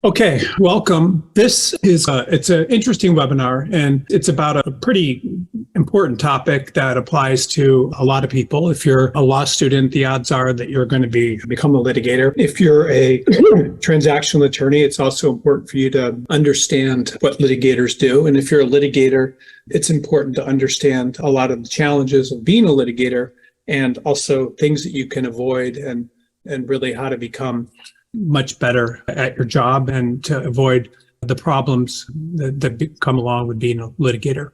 Okay, welcome. This is it's an interesting webinar, and it's about a pretty important topic that applies to a lot of people. If you're a law student, the odds are that you're going to become a litigator. If you're a transactional attorney, it's also important for you to understand what litigators do. And if you're a litigator, it's important to understand a lot of the challenges of being a litigator and also things that you can avoid and really how to become much better at your job and to avoid the problems that come along with being a litigator.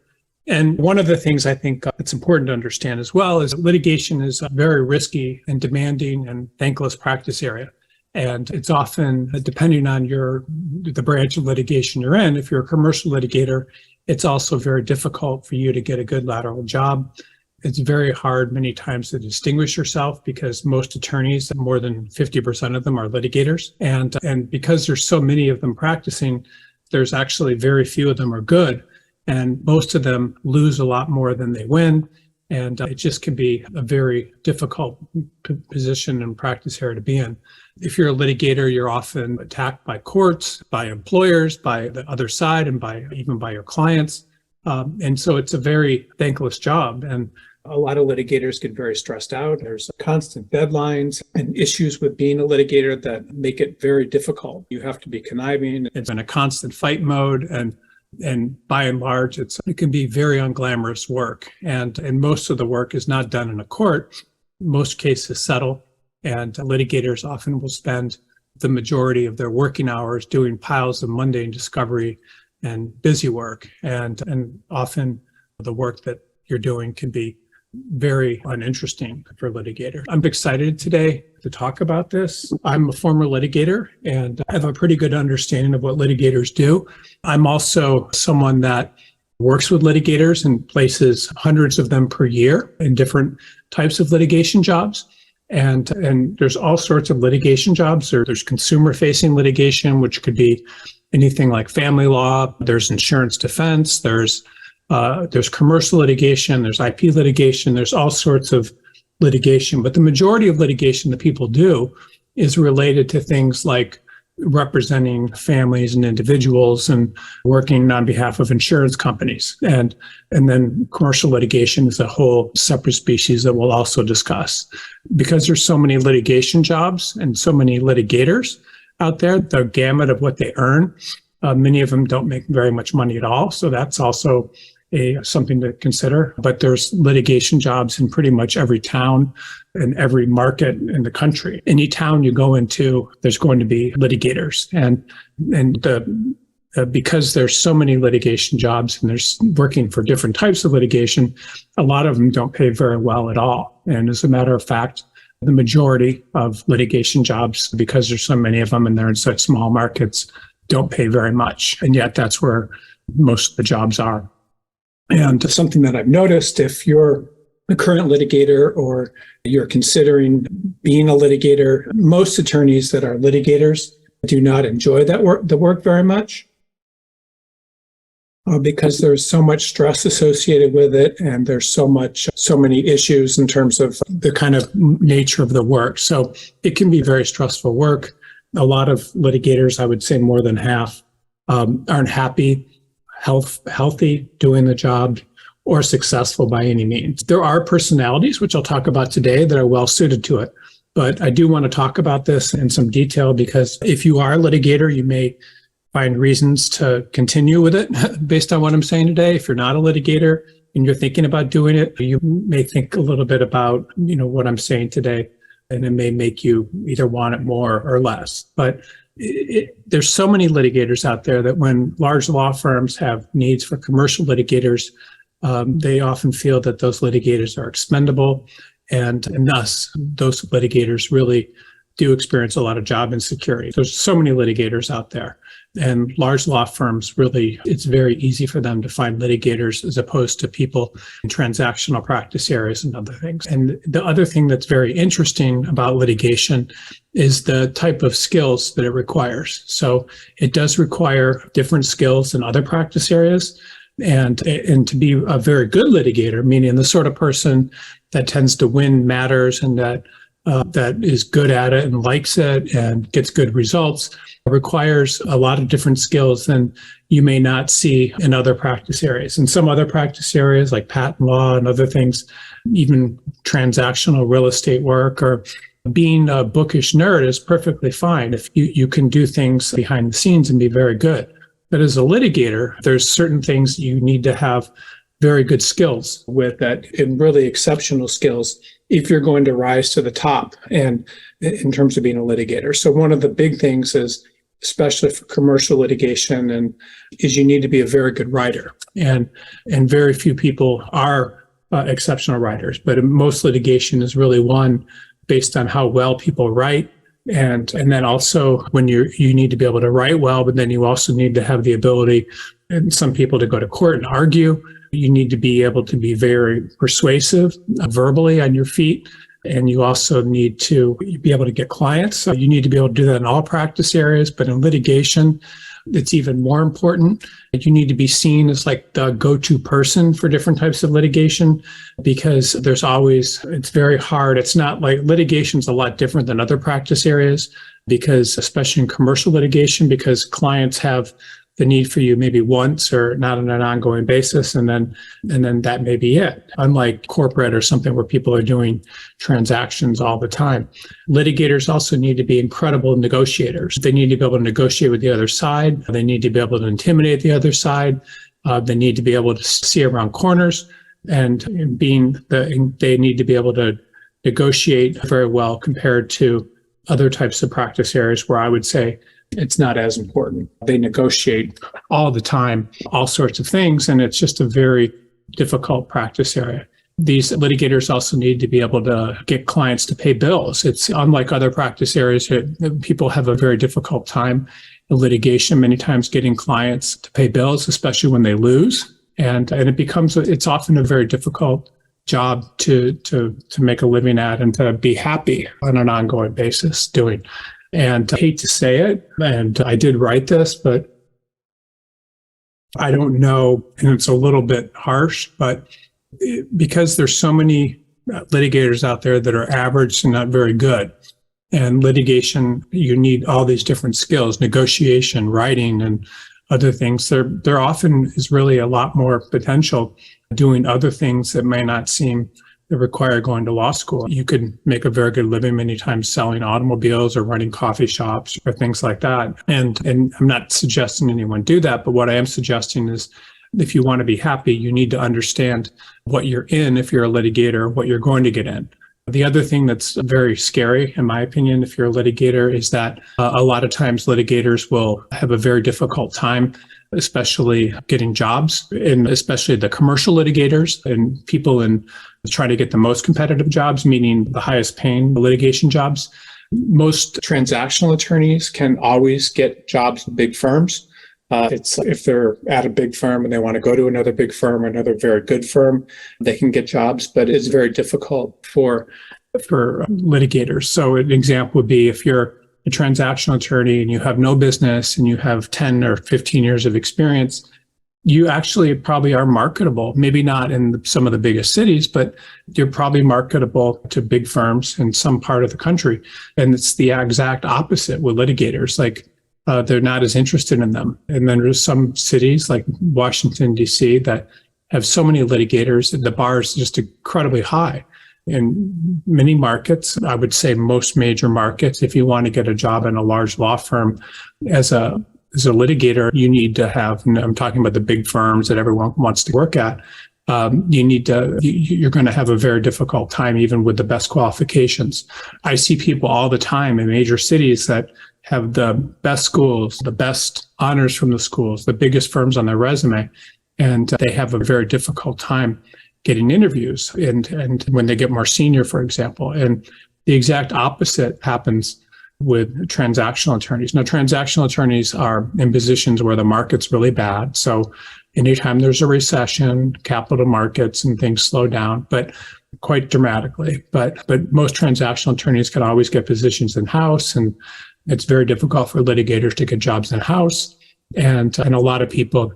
And one of the things I think it's important to understand as well is that litigation is a very risky and demanding and thankless practice area. And it's often, depending on the branch of litigation you're in, if you're a commercial litigator, it's also very difficult for you to get a good lateral job. It's very hard many times to distinguish yourself because most attorneys, more than 50% of them are litigators. And because there's so many of them practicing, there's actually very few of them are good. And most of them lose a lot more than they win. And it just can be a very difficult position and practice area to be in. If you're a litigator, you're often attacked by courts, by employers, by the other side, and even by your clients. And so it's a very thankless job. And a lot of litigators get very stressed out. There's constant deadlines and issues with being a litigator that make it very difficult. You have to be conniving. It's in a constant fight mode. And by and large, it can be very unglamorous work. And most of the work is not done in a court. Most cases settle. And litigators often will spend the majority of their working hours doing piles of mundane discovery and busy work. And often the work that you're doing can be very uninteresting for litigators. I'm excited today to talk about this. I'm a former litigator and I have a pretty good understanding of what litigators do. I'm also someone that works with litigators and places hundreds of them per year in different types of litigation jobs. And there's all sorts of litigation jobs. There's consumer-facing litigation, which could be anything like family law. There's insurance defense. There's commercial litigation. There's IP litigation. There's all sorts of litigation. But the majority of litigation that people do is related to things like representing families and individuals and working on behalf of insurance companies. And then commercial litigation is a whole separate species that we'll also discuss. Because there's so many litigation jobs and so many litigators out there, the gamut of what they earn, many of them don't make very much money at all. So that's also something to consider. But there's litigation jobs in pretty much every town and every market in the country. Any town you go into, there's going to be litigators. Because there's so many litigation jobs and there's working for different types of litigation, a lot of them don't pay very well at all. And as a matter of fact, the majority of litigation jobs, because there's so many of them and they're in such small markets, don't pay very much. And yet that's where most of the jobs are. And something that I've noticed, if you're a current litigator or you're considering being a litigator, most attorneys that are litigators do not enjoy the work very much because there's so much stress associated with it. And there's so many issues in terms of the kind of nature of the work. So it can be very stressful work. A lot of litigators, I would say more than half, aren't happy, healthy doing the job or successful by any means. There are personalities, which I'll talk about today, that are well suited to it. But I do want to talk about this in some detail because if you are a litigator, you may find reasons to continue with it based on what I'm saying today. If you're not a litigator and you're thinking about doing it, you may think a little bit about, what I'm saying today, and it may make you either want it more or less. But there's so many litigators out there that when large law firms have needs for commercial litigators, they often feel that those litigators are expendable. And thus, those litigators really do experience a lot of job insecurity. There's so many litigators out there. And large law firms, really, it's very easy for them to find litigators as opposed to people in transactional practice areas and other things. And the other thing that's very interesting about litigation is the type of skills that it requires. So it does require different skills than other practice areas. And to be a very good litigator, meaning the sort of person that tends to win matters and that that is good at it and likes it and gets good results requires a lot of different skills than you may not see in other practice areas. In some other practice areas like patent law and other things, even transactional real estate work or being a bookish nerd is perfectly fine if you can do things behind the scenes and be very good. But as a litigator, there's certain things you need to have very good skills with that, and really exceptional skills if you're going to rise to the top and in terms of being a litigator. So one of the big things is, especially for commercial litigation, is you need to be a very good writer. And very few people are exceptional writers, but most litigation is really won based on how well people write. And then also when you need to be able to write well, but then you also need to have the ability, and some people, to go to court and argue. You need to be able to be very persuasive verbally on your feet. And you also need to be able to get clients. So you need to be able to do that in all practice areas, but in litigation, it's even more important. You need to be seen as like the go-to person for different types of litigation, because it's very hard. It's not like litigation's a lot different than other practice areas, because especially in commercial litigation, because clients have the need for you maybe once or not on an ongoing basis, and then that may be it. Unlike corporate or something where people are doing transactions all the time. Litigators also need to be incredible negotiators. They need to be able to negotiate with the other side. They need to be able to intimidate the other side. They need to be able to see around corners, and they need to be able to negotiate very well compared to other types of practice areas where I would say it's not as important. They negotiate all the time, all sorts of things, and it's just a very difficult practice area. These litigators also need to be able to get clients to pay bills. It's unlike other practice areas. People have a very difficult time in litigation, many times getting clients to pay bills, especially when they lose. And it's often a very difficult job to make a living at and to be happy on an ongoing basis doing. And I hate to say it, and I did write this, but I don't know, and it's a little bit harsh, but because there's so many litigators out there that are average and not very good, and litigation, you need all these different skills, negotiation, writing, and other things. There often is really a lot more potential doing other things that may not seem that require going to law school. You could make a very good living many times selling automobiles or running coffee shops or things like that. And I'm not suggesting anyone do that, but what I am suggesting is if you want to be happy, you need to understand what you're in if you're a litigator, what you're going to get in. The other thing that's very scary, in my opinion, if you're a litigator, is that a lot of times litigators will have a very difficult time, especially getting jobs, and especially the commercial litigators and people try to get the most competitive jobs, meaning the highest paying litigation jobs. Most transactional attorneys can always get jobs in big firms. It's if they're at a big firm and they want to go to another big firm or another very good firm, they can get jobs, but it's very difficult for litigators. So an example would be if you're a transactional attorney and you have no business and you have 10 or 15 years of experience, you actually probably are marketable, maybe not in some of the biggest cities, but you're probably marketable to big firms in some part of the country. And it's the exact opposite with litigators. Like they're not as interested in them. And then there's some cities like Washington, D.C. that have so many litigators that the bar is just incredibly high. In many markets, I would say most major markets, if you want to get a job in a large law firm as a litigator, you need to have, and I'm talking about the big firms that everyone wants to work at, you're going to have a very difficult time even with the best qualifications. I see people all the time in major cities that have the best schools, the best honors from the schools, the biggest firms on their resume, and they have a very difficult time getting interviews and when they get more senior, for example. And the exact opposite happens with transactional attorneys. Now, transactional attorneys are in positions where the market's really bad. So anytime there's a recession, capital markets and things slow down, but quite dramatically. But most transactional attorneys can always get positions in-house, and it's very difficult for litigators to get jobs in-house. And a lot of people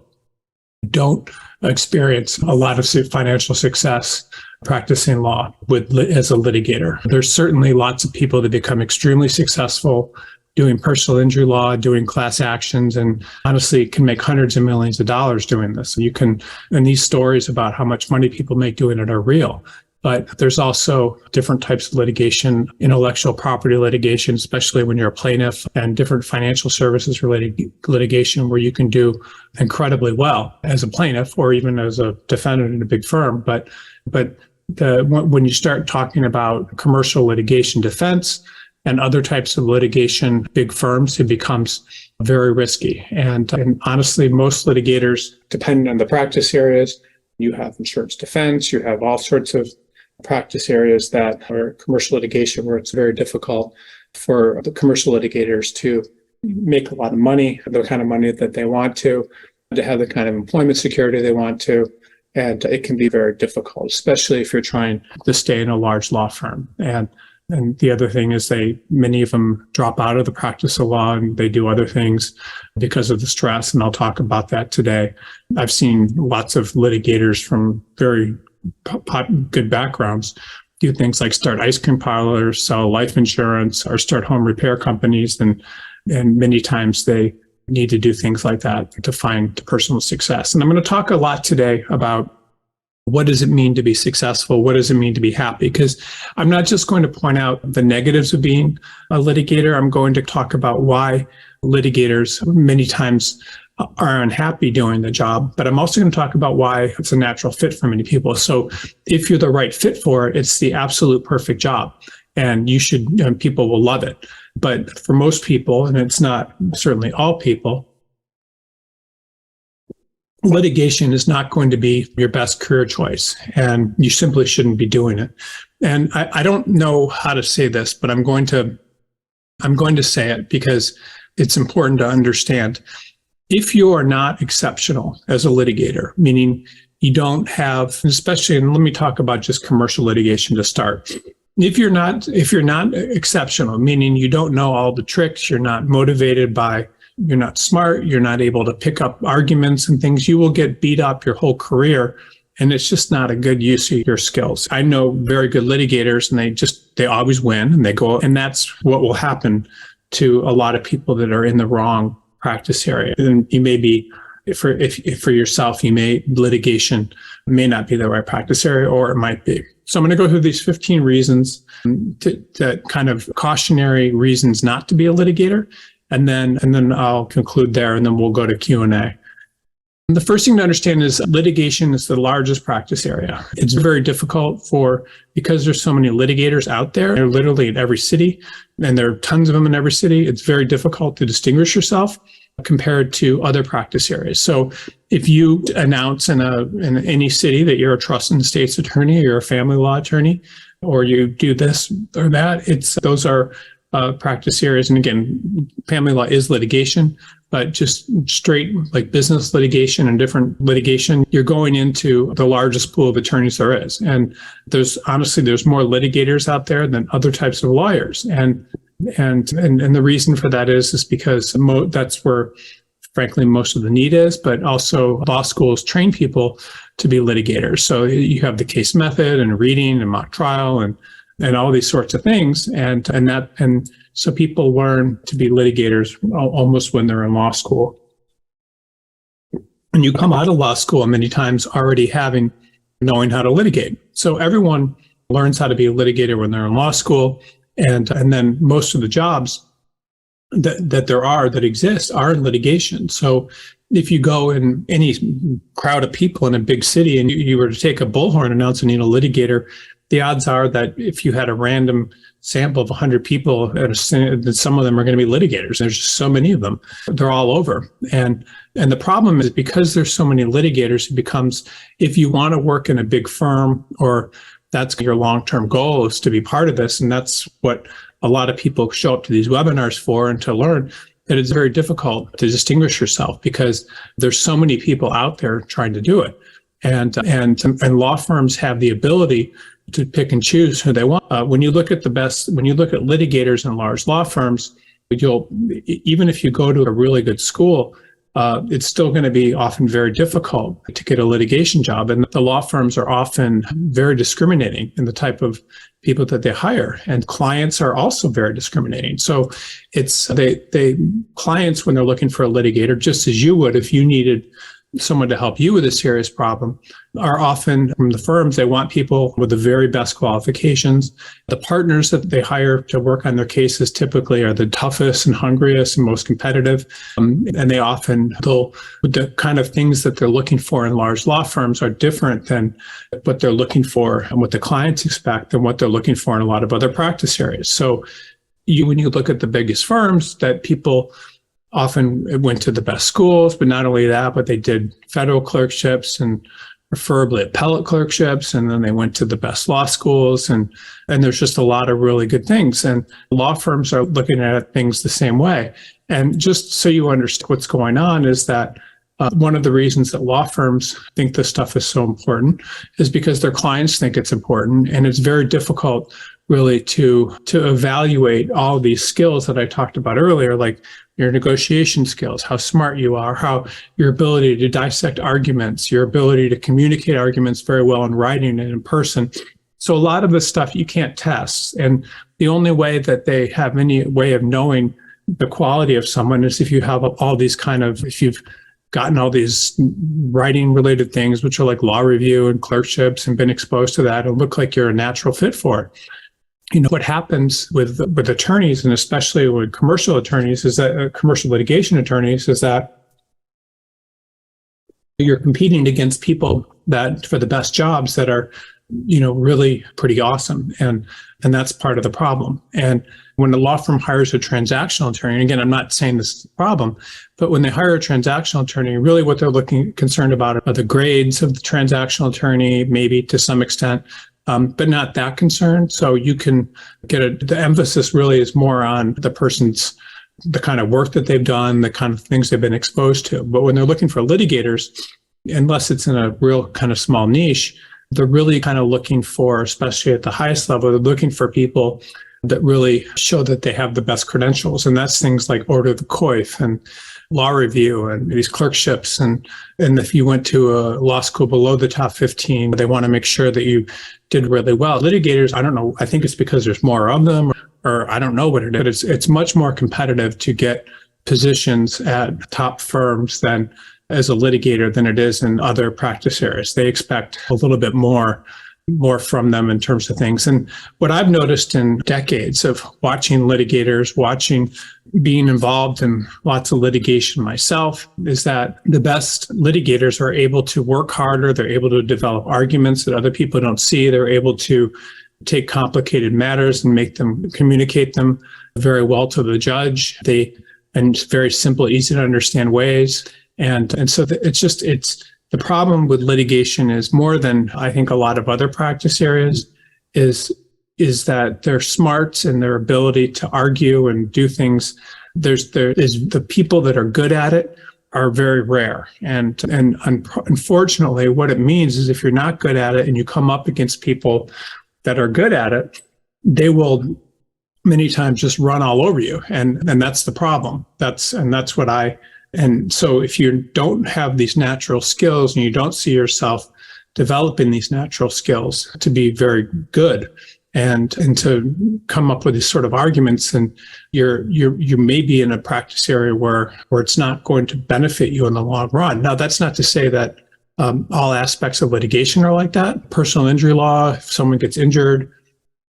don't experience a lot of financial success practicing law as a litigator. There's certainly lots of people that become extremely successful doing personal injury law, doing class actions, and honestly can make hundreds of millions of dollars doing this. And these stories about how much money people make doing it are real. But there's also different types of litigation, intellectual property litigation, especially when you're a plaintiff, and different financial services related litigation where you can do incredibly well as a plaintiff or even as a defendant in a big firm. But when you start talking about commercial litigation defense and other types of litigation, big firms, it becomes very risky. And honestly, most litigators, depending on the practice areas, you have insurance defense, you have all sorts of practice areas that are commercial litigation where it's very difficult for the commercial litigators to make a lot of money, the kind of money that they want to have the kind of employment security they want to. And it can be very difficult, especially if you're trying to stay in a large law firm. And the other thing is many of them drop out of the practice of law and they do other things because of the stress. And I'll talk about that today. I've seen lots of litigators from very good backgrounds do things like start ice cream parlors, sell life insurance, or start home repair companies. And many times they need to do things like that to find personal success. And I'm going to talk a lot today about what does it mean to be successful? What does it mean to be happy? Because I'm not just going to point out the negatives of being a litigator. I'm going to talk about why litigators many times are unhappy doing the job, but I'm also going to talk about why it's a natural fit for many people. So if you're the right fit for it, it's the absolute perfect job and people will love it. But for most people, and it's not certainly all people, litigation is not going to be your best career choice, and you simply shouldn't be doing it. And I don't know how to say this, but I'm going to say it because it's important to understand. If you are not exceptional as a litigator, meaning you don't have, especially, and let me talk about just commercial litigation to start. If you're not exceptional, meaning you don't know all the tricks, you're not motivated you're not smart, you're not able to pick up arguments and things, you will get beat up your whole career. And it's just not a good use of your skills. I know very good litigators and they always win and they go, and that's what will happen to a lot of people that are in the wrong practice area. And you may be, for yourself, litigation may not be the right practice area, or it might be. So I'm going to go through these 15 reasons, that kind of cautionary reasons not to be a litigator. And then I'll conclude there, and then we'll go to Q&A. The first thing to understand is litigation is the largest practice area. It's very difficult because there's so many litigators out there. They're literally in every city, and there are tons of them in every city. It's very difficult to distinguish yourself compared to other practice areas. So if you announce in any city that you're a trust and estates attorney, or you're a family law attorney, or you do this or that, those are practice areas. And again, family law is litigation, but just straight like business litigation and different litigation, you're going into the largest pool of attorneys there is. And there's more litigators out there than other types of lawyers. And the reason for that is because that's where, frankly, most of the need is, but also law schools train people to be litigators. So you have the case method and reading and mock trial and all these sorts of things. And so people learn to be litigators almost when they're in law school. And you come out of law school many times already knowing how to litigate. So everyone learns how to be a litigator when they're in law school. And then most of the jobs that exist are in litigation. So if you go in any crowd of people in a big city and you were to take a bullhorn announcing a litigator, the odds are that if you had a random sample of 100 people, that some of them are going to be litigators. There's just so many of them. They're all over. And the problem is because there's so many litigators, it becomes, if you want to work in a big firm, or that's your long-term goal is to be part of this, and that's what a lot of people show up to these webinars for and to learn, that it's very difficult to distinguish yourself because there's so many people out there trying to do it. And law firms have the ability to pick and choose who they want. When you look at litigators in large law firms, even if you go to a really good school, it's still going to be often very difficult to get a litigation job. And the law firms are often very discriminating in the type of people that they hire. And clients are also very discriminating. So it's they clients, when they're looking for a litigator, just as you would if you needed someone to help you with a serious problem, are often from the firms. They want people with the very best qualifications. The partners that they hire to work on their cases typically are the toughest and hungriest and most competitive. And they often, the kind of things that they're looking for in large law firms are different than what they're looking for and what the clients expect and what they're looking for in a lot of other practice areas. So when you look at the biggest firms, that people often went to the best schools, but not only that, but they did federal clerkships and preferably appellate clerkships, and then they went to the best law schools, and there's just a lot of really good things. And law firms are looking at things the same way. And just so you understand what's going on is that one of the reasons that law firms think this stuff is so important is because their clients think it's important, and it's very difficult really to evaluate all these skills that I talked about earlier, like your negotiation skills, how smart you are, how your ability to dissect arguments, your ability to communicate arguments very well in writing and in person. So a lot of this stuff you can't test. And the only way that they have any way of knowing the quality of someone is if you have all these if you've gotten all these writing related things, which are like law review and clerkships, and been exposed to that and look like you're a natural fit for it. You know, what happens with attorneys, and especially with commercial attorneys, is that commercial litigation attorneys, is that you're competing against people that for the best jobs that are, really pretty awesome. And that's part of the problem. And when a law firm hires a transactional attorney, and again, I'm not saying this is a problem, but when they hire a transactional attorney, really what they're concerned about are the grades of the transactional attorney, maybe to some extent, but not that concerned. So you can get the emphasis really is more on the kind of work that they've done, the kind of things they've been exposed to. But when they're looking for litigators, unless it's in a real kind of small niche, they're really kind of looking for, especially at the highest level, they're looking for people that really show that they have the best credentials. And that's things like order of the coif and law review and these clerkships. And if you went to a law school below the top 15, they want to make sure that you did really well. Litigators, I don't know, I think it's because there's more of them, or I don't know what it is. It's much more competitive to get positions at top firms than as a litigator than it is in other practice areas. They expect a little bit more from them in terms of things. And what I've noticed in decades of watching litigators, being involved in lots of litigation myself, is that the best litigators are able to work harder. They're able to develop arguments that other people don't see. They're able to take complicated matters and communicate them very well to the judge. In very simple, easy to understand ways. And so the problem with litigation is more than I think a lot of other practice areas is that their smarts and their ability to argue and do things. The people that are good at it are very rare. And unfortunately, what it means is if you're not good at it and you come up against people that are good at it, they will many times just run all over you. And that's the problem. And so if you don't have these natural skills and you don't see yourself developing these natural skills to be very good and to come up with these sort of arguments, and you may be in a practice area where it's not going to benefit you in the long run. Now, that's not to say that all aspects of litigation are like that. Personal injury law, if someone gets injured,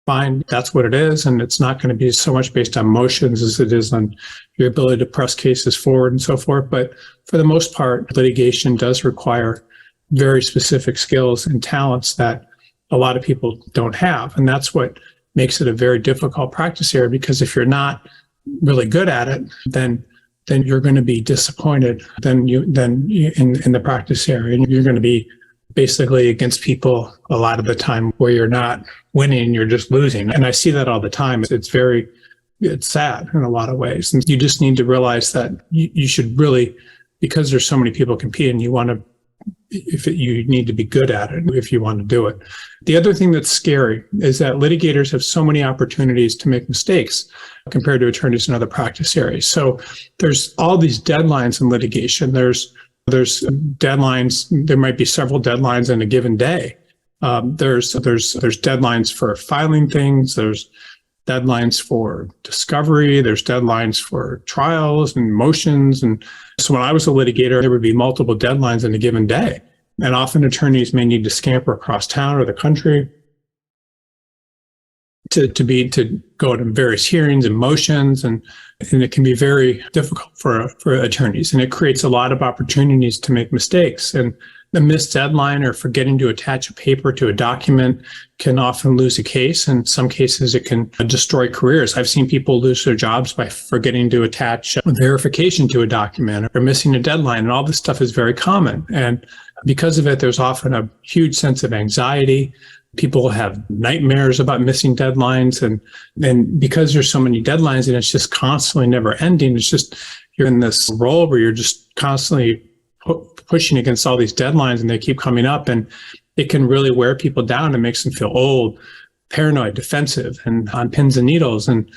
fine, that's what it is. And it's not going to be so much based on emotions as it is on your ability to press cases forward and so forth. But for the most part, litigation does require very specific skills and talents that a lot of people don't have. And that's what makes it a very difficult practice area, because if you're not really good at it, then you're going to be disappointed in the practice area. And you're going to be basically against people a lot of the time where you're not winning, you're just losing. And I see that all the time. It's sad in a lot of ways. And you just need to realize that you should really, because there's so many people competing, you want to you need to be good at it if you want to do it. The other thing that's scary is that litigators have so many opportunities to make mistakes compared to attorneys in other practice areas. So there's all these deadlines in litigation. There's deadlines. There might be several deadlines in a given day. There's deadlines for filing things. There's deadlines for discovery. There's deadlines for trials and motions. And so when I was a litigator, there would be multiple deadlines in a given day. And often attorneys may need to scamper across town or the country to go to various hearings and motions. And it can be very difficult for attorneys. And it creates a lot of opportunities to make mistakes. And the missed deadline or forgetting to attach a paper to a document can often lose a case. In some cases, it can destroy careers. I've seen people lose their jobs by forgetting to attach verification to a document or missing a deadline. And all this stuff is very common. And because of it, there's often a huge sense of anxiety. People have nightmares about missing deadlines. And because there's so many deadlines and it's just constantly never ending, it's just you're in this role where you're just constantly pushing against all these deadlines and they keep coming up, and it can really wear people down and makes them feel old, paranoid, defensive, and on pins and needles. And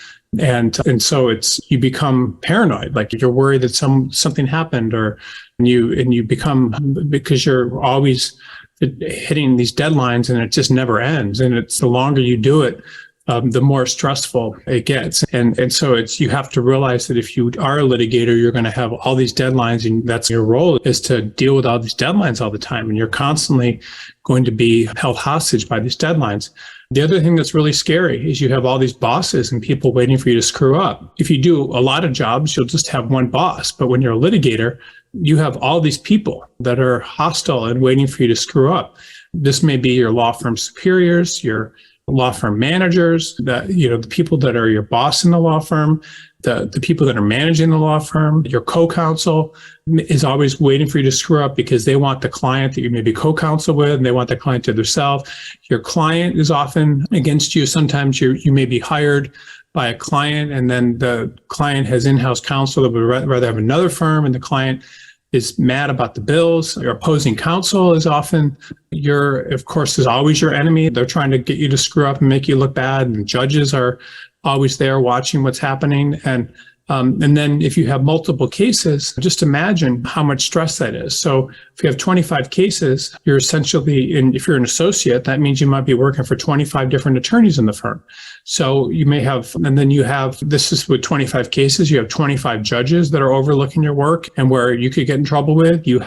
so you become paranoid, like you're worried that something happened, or you become, because you're always hitting these deadlines and it just never ends. And it's the longer you do it, the more stressful it gets. And so you have to realize that if you are a litigator, you're going to have all these deadlines, and that's your role, is to deal with all these deadlines all the time. And you're constantly going to be held hostage by these deadlines. The other thing that's really scary is you have all these bosses and people waiting for you to screw up. If you do a lot of jobs, you'll just have one boss. But when you're a litigator, you have all these people that are hostile and waiting for you to screw up. This may be your law firm superiors, your law firm managers, the people that are your boss in the law firm, the people that are managing the law firm. Your co-counsel is always waiting for you to screw up because they want the client that you may be co-counsel with, and they want the client to themselves. Your client is often against you. Sometimes you may be hired by a client, and then the client has in-house counsel that would rather have another firm, and the client is mad about the bills. Your opposing counsel is often is always your enemy. They're trying to get you to screw up and make you look bad. And judges are always there watching what's happening. And then if you have multiple cases, just imagine how much stress that is. So if you have 25 cases, you're essentially, if you're an associate, that means you might be working for 25 different attorneys in the firm. So you may have, and then this is with 25 cases, you have 25 judges that are overlooking your work, and where you could get in trouble with, you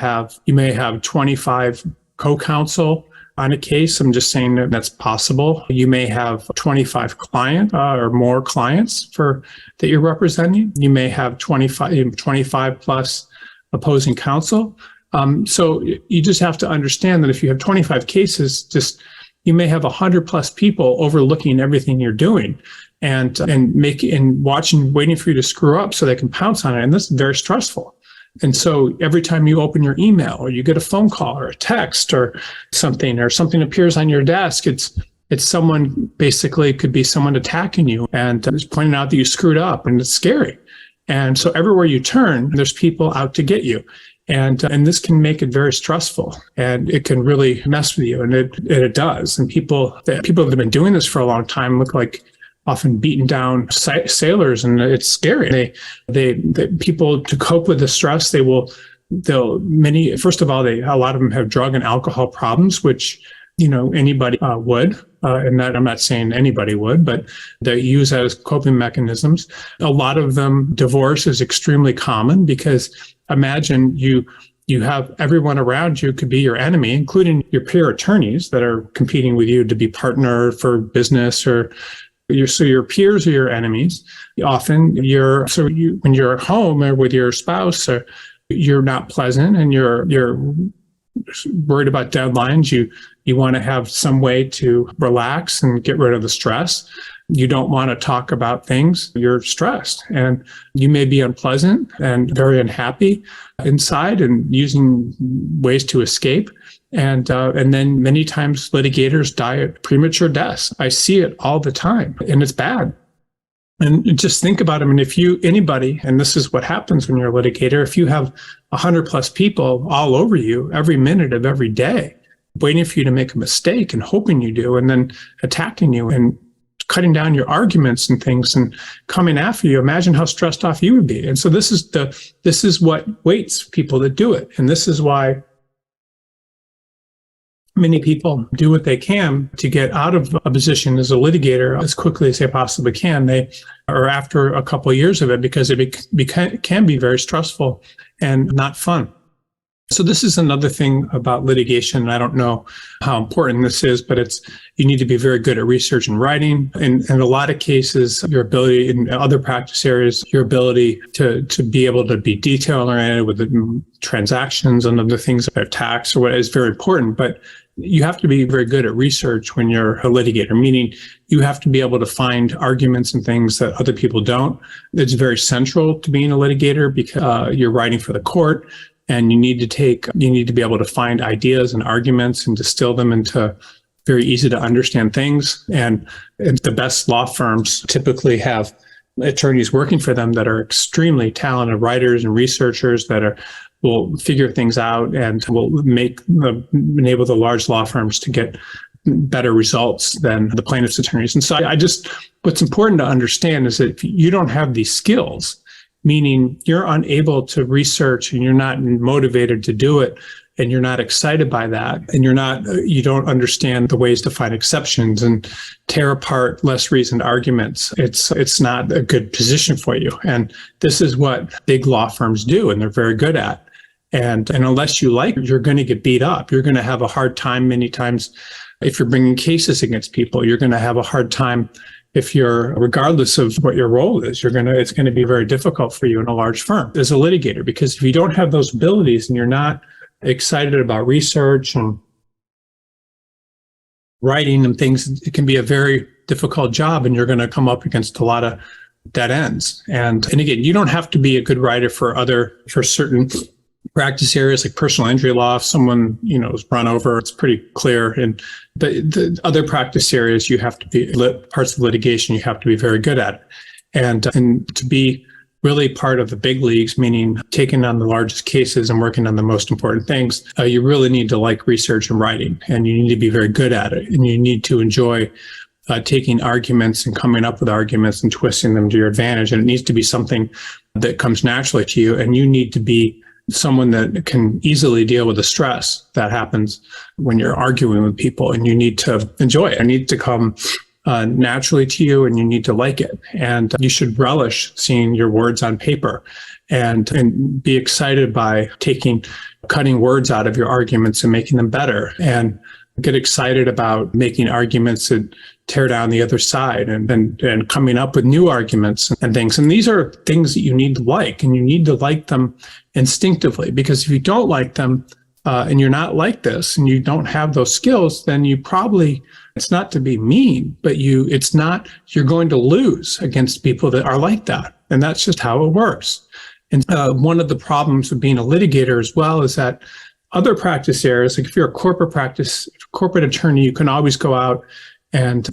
may have 25 co-counsel on a case. I'm just saying that's possible. You may have 25 client or more clients that you're representing. You may have 25 plus opposing counsel. So you just have to understand that if you have 25 cases, you may have 100 plus people overlooking everything you're doing and waiting for you to screw up so they can pounce on it. And this is very stressful. And so every time you open your email or you get a phone call or a text or something appears on your desk, it's someone, basically could be someone attacking you and just pointing out that you screwed up, and it's scary. And so everywhere you turn, there's people out to get you. And this can make it very stressful, and it can really mess with you. And it does. And people that have been doing this for a long time look like often beaten down sailors, and it's scary. They people, to cope with the stress, a lot of them have drug and alcohol problems, which, anybody would, and that I'm not saying anybody would, but they use that as coping mechanisms. A lot of them, divorce is extremely common, because imagine you have everyone around you could be your enemy, including your peer attorneys that are competing with you to be partner for business, or your peers are your enemies. Often when you're at home or with your spouse, you're not pleasant, and you're worried about deadlines. You want to have some way to relax and get rid of the stress. You don't want to talk about things. You're stressed, and you may be unpleasant and very unhappy inside, and using ways to escape. And then many times litigators die at premature deaths. I see it all the time, and it's bad. And just think about them. And if anybody, and this is what happens when you're a litigator, if you have 100 plus people all over you every minute of every day, waiting for you to make a mistake and hoping you do, and then attacking you and cutting down your arguments and things and coming after you, imagine how stressed off you would be. And so this is what waits people that do it. And this is why many people do what they can to get out of a position as a litigator as quickly as they possibly can. They are after a couple of years of it because it can be very stressful and not fun. So this is another thing about litigation. I don't know how important this is, but you need to be very good at research and writing. And in a lot of cases, your ability in other practice areas, your ability to be able to be detail-oriented with the transactions and other things like tax or what is very important. But you have to be very good at research when you're a litigator, meaning you have to be able to find arguments and things that other people don't. It's very central to being a litigator because you're writing for the court. And you need to be able to find ideas and arguments and distill them into very easy to understand things. And the best law firms typically have attorneys working for them that are extremely talented writers and researchers that will figure things out and will enable the large law firms to get better results than the plaintiff's attorneys. And so what's important to understand is that if you don't have these skills, meaning you're unable to research and you're not motivated to do it and you're not excited by that and you don't understand the ways to find exceptions and tear apart less reasoned arguments, it's not a good position for you. And this is what big law firms do, and they're very good at. And unless you like it, you're going to get beat up. You're going to have a hard time many times. If you're bringing cases against people, you're going to have a hard time. Regardless of what your role is, it's going to be very difficult for you in a large firm as a litigator, because if you don't have those abilities and you're not excited about research and writing and things, it can be a very difficult job and you're going to come up against a lot of dead ends. And again, you don't have to be a good writer for certain practice areas like personal injury law. If someone, is run over, it's pretty clear. And the other practice areas, you have to be parts of litigation, you have to be very good at it. And to be really part of the big leagues, meaning taking on the largest cases and working on the most important things, you really need to like research and writing, and you need to be very good at it. And you need to enjoy taking arguments and coming up with arguments and twisting them to your advantage. And it needs to be something that comes naturally to you. And you need to be someone that can easily deal with the stress that happens when you're arguing with people, and you need to enjoy it. It needs to come naturally to you, and you need to like it. And you should relish seeing your words on paper and be excited by cutting words out of your arguments and making them better, and get excited about making arguments that tear down the other side and coming up with new arguments and things. And these are things that you need to like, and you need to like them instinctively, because if you don't like them and you're not like this and you don't have those skills, then it's not to be mean, but you're going to lose against people that are like that. And that's just how it works. And one of the problems of being a litigator as well is that other practice areas, like if you're a corporate attorney, you can always go out and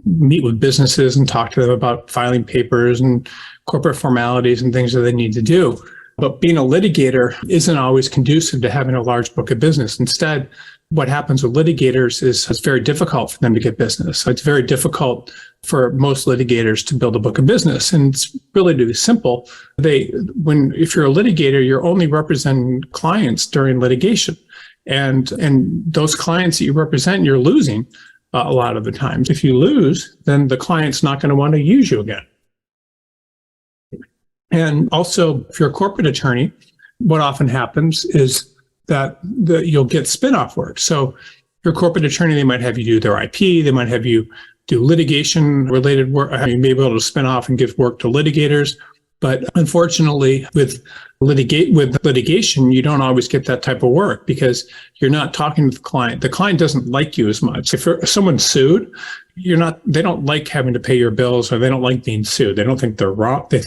meet with businesses and talk to them about filing papers and corporate formalities and things that they need to do. But being a litigator isn't always conducive to having a large book of business. Instead, what happens with litigators is it's very difficult for them to get business. So it's very difficult for most litigators to build a book of business. And it's really simple. If you're a litigator, you're only representing clients during litigation. And those clients that you represent, you're losing a lot of the times. If you lose, then the client's not going to want to use you again. And also, if you're a corporate attorney, what often happens is that you'll get spin-off work. So if you're a corporate attorney, they might have you do their IP, they might have you do litigation-related work, you may be able to spin off and give work to litigators. But unfortunately, with litigation, you don't always get that type of work because you're not talking to the client. The client doesn't like you as much. If someone's sued, they don't like having to pay your bills, or they don't like being sued. They don't think they're wrong. They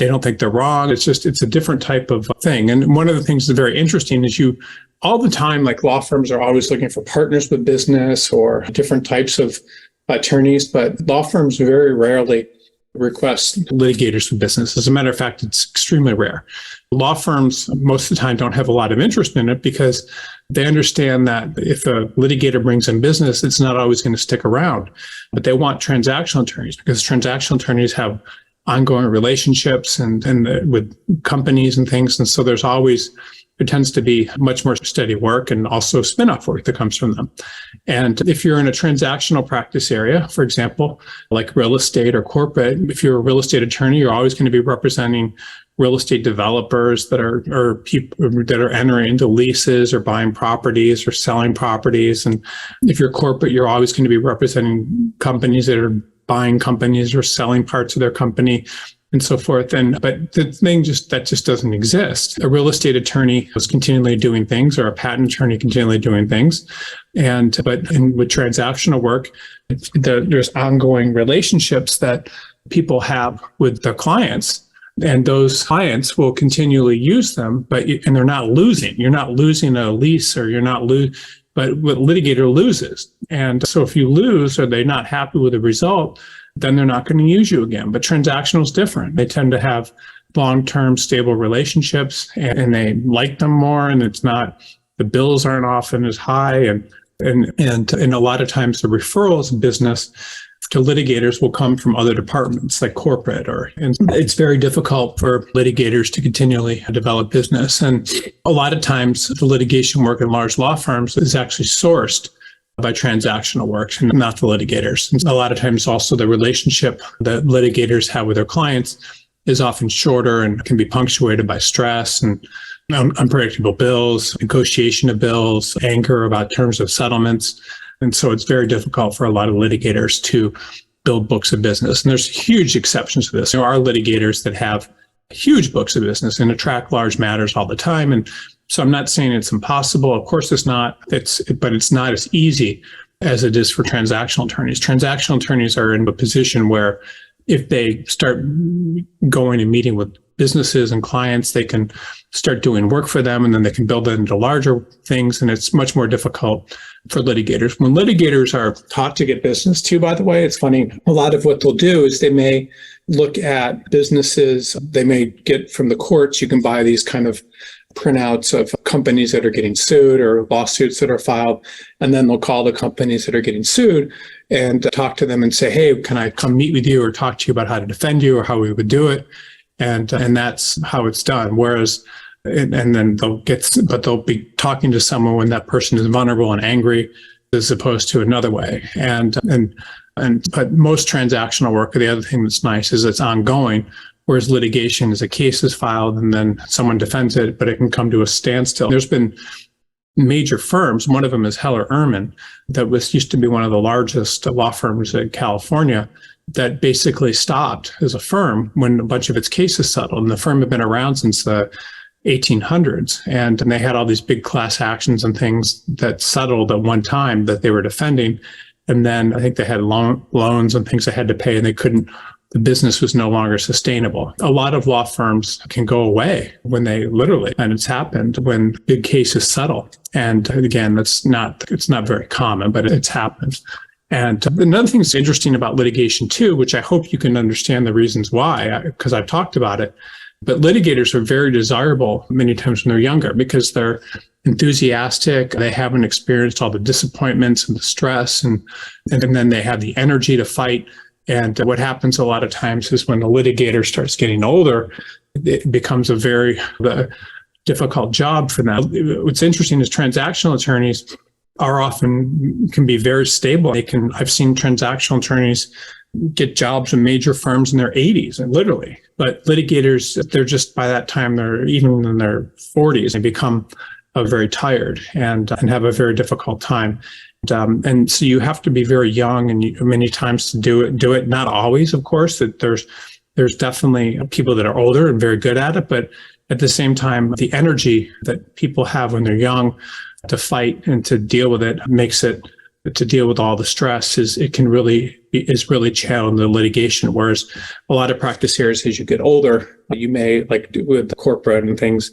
don't think they're wrong. It's a different type of thing. And one of the things that's very interesting is all the time, like law firms are always looking for partners with business or different types of attorneys, but law firms very rarely request litigators for business. As a matter of fact, it's extremely rare. Law firms most of the time don't have a lot of interest in it because they understand that if a litigator brings in business, it's not always going to stick around. But they want transactional attorneys because transactional attorneys have ongoing relationships and with companies and things. And so there tends to be much more steady work and also spin-off work that comes from them. And if you're in a transactional practice area, for example, like real estate or corporate, if you're a real estate attorney, you're always going to be representing real estate developers that are people that are entering into leases or buying properties or selling properties. And if you're corporate, you're always going to be representing companies that are buying companies or selling parts of their company and so forth. But the thing that just doesn't exist. A real estate attorney is continually doing things, or a patent attorney continually doing things. But with transactional work, there's ongoing relationships that people have with their clients. And those clients will continually use them, and they're not losing. You're not losing a lease, or you're not but what litigator loses. And so if you lose, or they're not happy with the result, then they're not going to use you again. But transactional is different. They tend to have long-term stable relationships, and they like them more, and the bills aren't often as high. And a lot of times the referrals in business to litigators will come from other departments like corporate, and it's very difficult for litigators to continually develop business. And a lot of times the litigation work in large law firms is actually sourced by transactional work and not the litigators. And a lot of times also the relationship that litigators have with their clients is often shorter and can be punctuated by stress and unpredictable bills, negotiation of bills, anger about terms of settlements. And so it's very difficult for a lot of litigators to build books of business. And there's huge exceptions to this. There are litigators that have huge books of business and attract large matters all the time. And so I'm not saying it's impossible. Of course it's not. But it's not as easy as it is for transactional attorneys. Transactional attorneys are in a position where if they start going and meeting with businesses and clients, they can start doing work for them, and then they can build it into larger things. And it's much more difficult for litigators. When litigators are taught to get business too, by the way, it's funny. A lot of what they'll do is they may look at businesses. They may get from the courts. You can buy these kind of printouts of companies that are getting sued or lawsuits that are filed. And then they'll call the companies that are getting sued and talk to them and say, hey, can I come meet with you or talk to you about how to defend you or how we would do it? And that's how it's done. Whereas, and then they'll be talking to someone when that person is vulnerable and angry, as opposed to another way. But most transactional work, the other thing that's nice is it's ongoing, whereas litigation is a case is filed and then someone defends it, but it can come to a standstill. There's been major firms. One of them is Heller Ehrman, that used to be one of the largest law firms in California, that basically stopped as a firm when a bunch of its cases settled. And the firm had been around since the 1800s. And they had all these big class actions and things that settled at one time that they were defending. And then I think they had loans and things they had to pay, and the business was no longer sustainable. A lot of law firms can go away and it's happened when big cases settle. And again, it's not very common, but it's happened. And another thing that's interesting about litigation too, which I hope you can understand the reasons why, because I've talked about it, but litigators are very desirable many times when they're younger because they're enthusiastic. They haven't experienced all the disappointments and the stress, and then they have the energy to fight. And what happens a lot of times is when the litigator starts getting older, it becomes a very difficult job for them. What's interesting is transactional attorneys can be very stable. I've seen transactional attorneys get jobs in major firms in their 80s, and literally. But litigators, they're just by that time, they're even in their 40s, they become very tired and have a very difficult time. And so you have to be very young and many times to do it. Not always, of course, that there's definitely people that are older and very good at it. But at the same time, the energy that people have when they're young to fight and to deal with it makes it to deal with all the stress is really channeled in the litigation. Whereas a lot of practice areas, as you get older, you may, like with the corporate and things,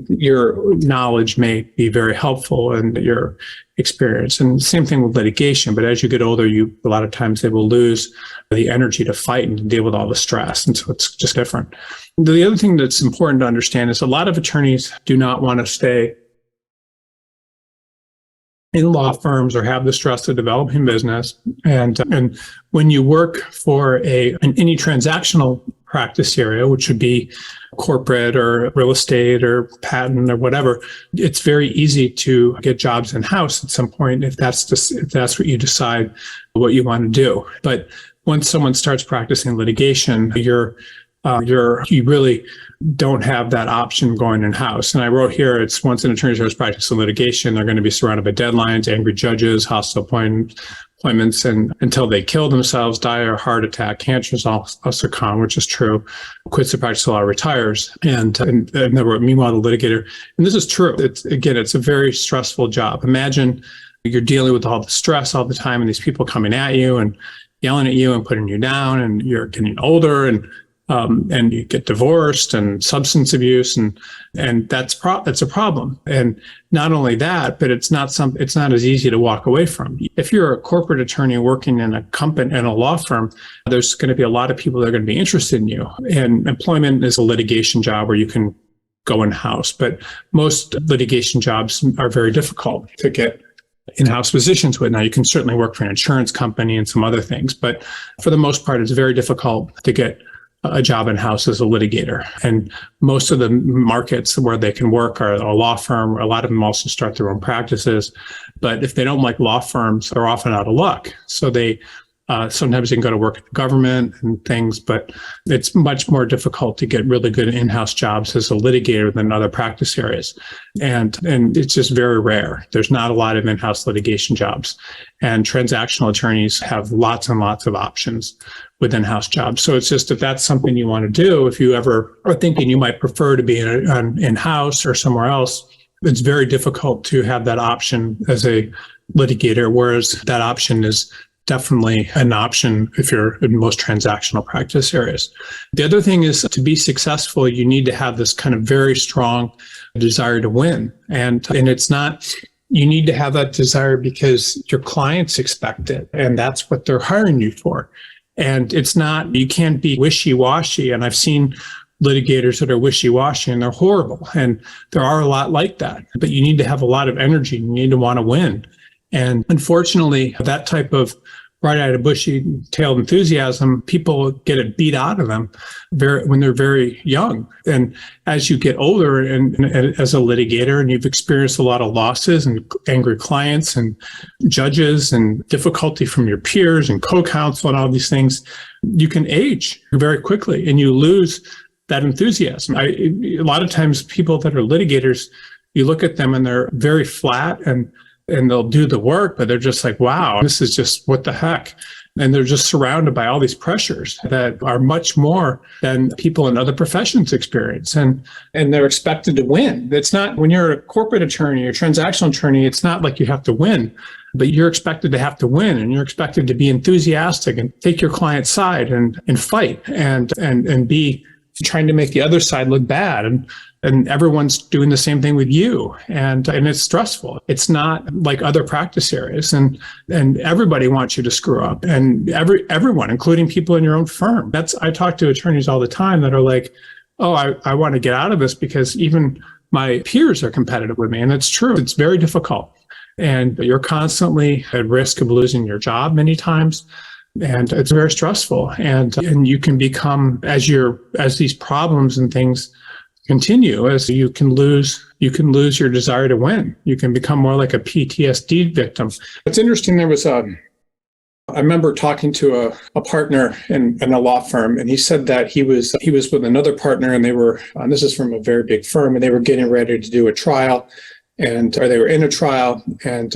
your knowledge may be very helpful and your experience. And same thing with litigation. But as you get older, a lot of times they will lose the energy to fight and to deal with all the stress. And so it's just different. The other thing that's important to understand is a lot of attorneys do not want to stay in law firms or have the stress of developing business. And when you work for any transactional practice area, which would be corporate or real estate or patent or whatever, it's very easy to get jobs in-house at some point if that's what you decide what you want to do. But once someone starts practicing litigation, you really don't have that option going in-house. And I wrote here, it's once an attorney starts practicing litigation, they're going to be surrounded by deadlines, angry judges, hostile appointments, and until they kill themselves, die of a heart attack, cancer is also common, which is true, quits the practice of law, retires. And meanwhile, the litigator, and this is true, it's a very stressful job. Imagine you're dealing with all the stress all the time and these people coming at you and yelling at you and putting you down, and you're getting older and you get divorced and substance abuse, and that's a problem. And not only that, but it's not as easy to walk away from. If you're a corporate attorney working in a company, in a law firm, there's going to be a lot of people that are going to be interested in you. And employment is a litigation job where you can go in-house, but most litigation jobs are very difficult to get in-house positions with. Now, you can certainly work for an insurance company and some other things, but for the most part, it's very difficult to get a job in-house as a litigator. And most of the markets where they can work are a law firm. A lot of them also start their own practices. But if they don't like law firms, they're often out of luck. So they sometimes you can go to work at the government and things, but it's much more difficult to get really good in-house jobs as a litigator than other practice areas. And it's just very rare. There's not a lot of in-house litigation jobs. And transactional attorneys have lots and lots of options with in-house jobs. So it's just, if that's something you want to do, if you ever are thinking you might prefer to be in-house or somewhere else, it's very difficult to have that option as a litigator, whereas that option is definitely an option if you're in most transactional practice areas. The other thing is, to be successful, you need to have this kind of very strong desire to win. And it's not, you need to have that desire because your clients expect it, and that's what they're hiring you for. And it's not, you can't be wishy-washy. And I've seen litigators that are wishy-washy and they're horrible. And there are a lot like that, but you need to have a lot of energy. You need to want to win. And unfortunately, that type of bright-eyed, bushy-tailed enthusiasm, people get it beat out of them when they're very young. And as you get older and as a litigator, and you've experienced a lot of losses and angry clients and judges and difficulty from your peers and co-counsel and all these things, you can age very quickly and you lose that enthusiasm. A lot of times people that are litigators, you look at them and they're very flat and they'll do the work, but they're just like, wow, this is just what the heck. And they're just surrounded by all these pressures that are much more than people in other professions experience. And they're expected to win. It's not, when you're a corporate attorney or transactional attorney, it's not like you have to win, but you're expected to have to win, and you're expected to be enthusiastic and take your client's side and fight and be trying to make the other side look bad. And everyone's doing the same thing with you. And it's stressful. It's not like other practice areas. And everybody wants you to screw up. And everyone, including people in your own firm. I talk to attorneys all the time that are like, oh, I want to get out of this because even my peers are competitive with me. And it's true. It's very difficult. And you're constantly at risk of losing your job many times. And it's very stressful. And you can become, as these problems and things continue, as you can lose your desire to win. You can become more like a PTSD victim. It's interesting. There was I remember talking to a partner in a law firm, and he said that he was with another partner, and they were, this is from a very big firm, and they were getting ready to do a trial, or they were in a trial, and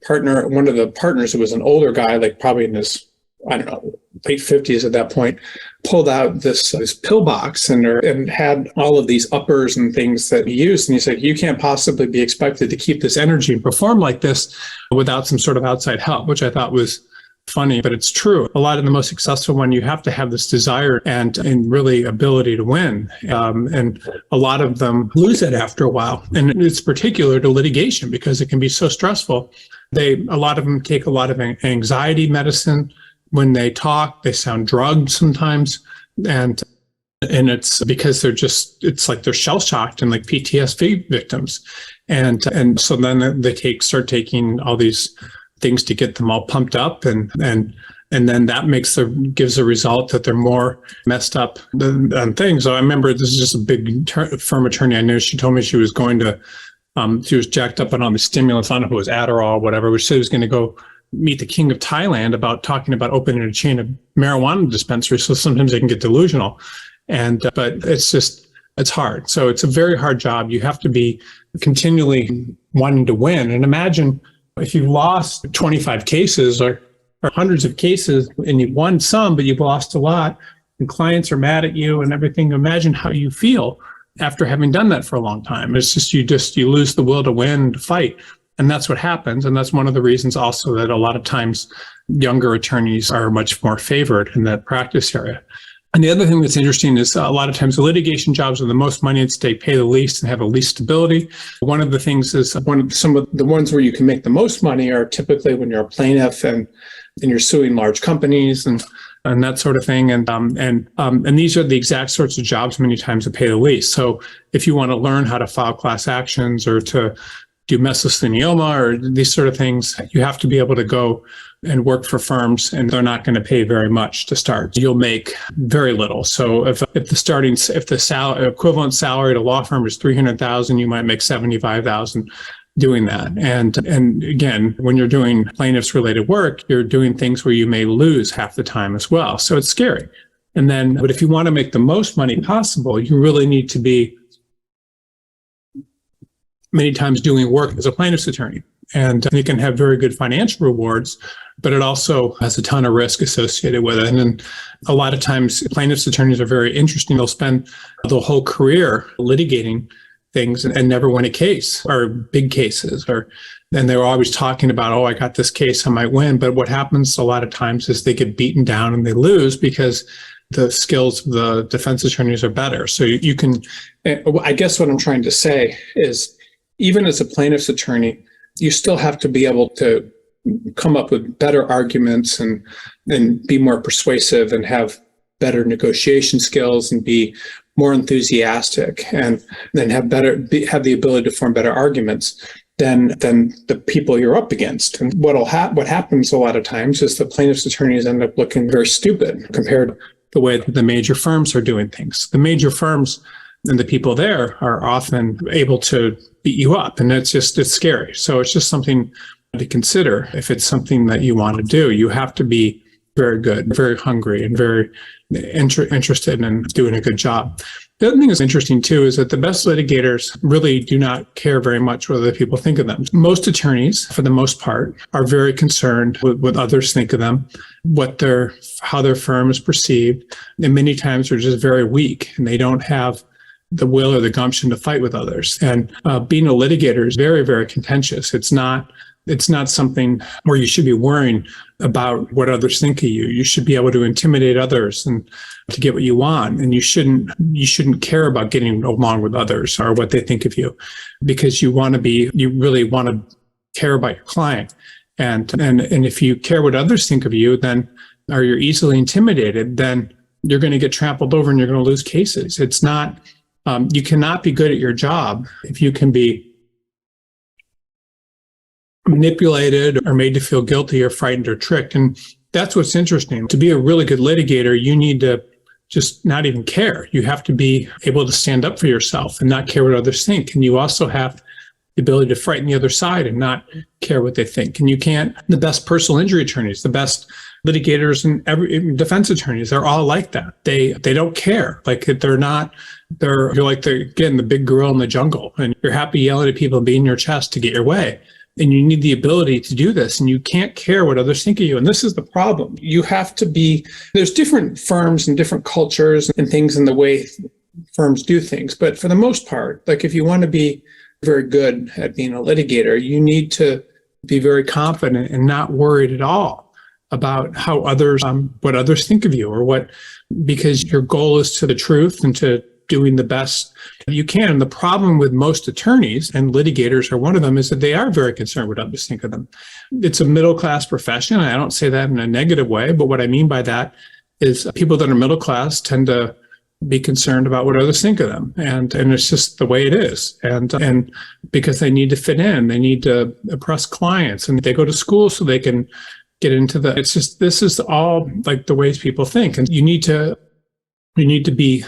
one of the partners, who was an older guy, like probably in his, I don't know, late 50s at that point, pulled out this pill box and had all of these uppers and things that he used. And he said, you can't possibly be expected to keep this energy and perform like this without some sort of outside help, which I thought was funny, but it's true. A lot of the most successful one, you have to have this desire and really ability to win. And a lot of them lose it after a while. And it's particular to litigation because it can be so stressful. A lot of them take a lot of anxiety medicine. When they talk, they sound drugged sometimes. And it's because it's like they're shell shocked and like PTSD victims. And so then they start taking all these things to get them all pumped up, and then that gives a result that they're more messed up on things. So I remember this is just a big firm attorney I knew. She told me she was going to, she was jacked up on all the stimulants. I don't know if it was Adderall or whatever, which she was going to go meet the king of Thailand about talking about opening a chain of marijuana dispensaries. So sometimes they can get delusional, but it's hard. So it's a very hard job. You have to be continually wanting to win. And imagine if you lost 25 cases or hundreds of cases and you've won some, but you've lost a lot and clients are mad at you and everything, imagine how you feel after having done that for a long time. It's just, you lose the will to win, to fight. And that's what happens. And that's one of the reasons also that a lot of times younger attorneys are much more favored in that practice area. And the other thing that's interesting is a lot of times the litigation jobs are the most money at stake, pay the least, and have the least stability. One of the things is some of the ones where you can make the most money are typically when you're a plaintiff and you're suing large companies and that sort of thing. And these are the exact sorts of jobs many times that pay the least. So if you want to learn how to file class actions or to do mesothelioma or these sort of things, you have to be able to go and work for firms, and they're not going to pay very much to start. You'll make very little. So if the equivalent salary at a law firm is $300,000, you might make $75,000 doing that. And again, when you're doing plaintiffs related work, you're doing things where you may lose half the time as well. So it's scary. But if you want to make the most money possible, you really need to be many times doing work as a plaintiff's attorney. And you can have very good financial rewards, but it also has a ton of risk associated with it. And then a lot of times plaintiff's attorneys are very interesting. They'll spend the whole career litigating things and never win a case or big cases, and they're always talking about, oh, I got this case, I might win. But what happens a lot of times is they get beaten down and they lose because the skills of the defense attorneys are better. So you can, I guess what I'm trying to say is, even as a plaintiff's attorney, you still have to be able to come up with better arguments and be more persuasive and have better negotiation skills and be more enthusiastic and then have the ability to form better arguments than the people you're up against. And what happens a lot of times is the plaintiff's attorneys end up looking very stupid compared to the way that the major firms are doing things. The major firms and the people there are often able to beat you up, and it's scary. So it's just something to consider. If it's something that you want to do, you have to be very good, very hungry, and very interested in doing a good job. The other thing that's interesting too is that the best litigators really do not care very much what other people think of them. Most attorneys, for the most part, are very concerned with what others think of them, how their firm is perceived, and many times they're just very weak and they don't have the will or the gumption to fight with others. And being a litigator is very, very contentious. It's not something where you should be worrying about what others think of you. You should be able to intimidate others and to get what you want. And you shouldn't care about getting along with others or what they think of you, because you really want to care about your client. And if you care what others think of you, or you're easily intimidated, then you're going to get trampled over and you're going to lose cases. It's not, you cannot be good at your job if you can be manipulated or made to feel guilty or frightened or tricked. And that's what's interesting. To be a really good litigator, you need to just not even care. You have to be able to stand up for yourself and not care what others think. And you also have the ability to frighten the other side and not care what they think. And the best personal injury attorneys, the best litigators and defense attorneys, they're all like that. They don't care. Like you're like the big gorilla in the jungle, and you're happy yelling at people and beating your chest to get your way. And you need the ability to do this, and you can't care what others think of you. And this is the problem. You have to be, there's different firms and different cultures and things in the way firms do things. But for the most part, like if you want to be very good at being a litigator, you need to be very confident and not worried at all about how others, what others think of you because your goal is to the truth and to doing the best you can. And the problem with most attorneys, and litigators are one of them, is that they are very concerned what others think of them. It's a middle-class profession. I don't say that in a negative way, but what I mean by that is people that are middle class tend to be concerned about what others think of them. And it's just the way it is. And because they need to fit in, they need to impress clients, and they go to school so they can get into this is all like the ways people think. And you need to be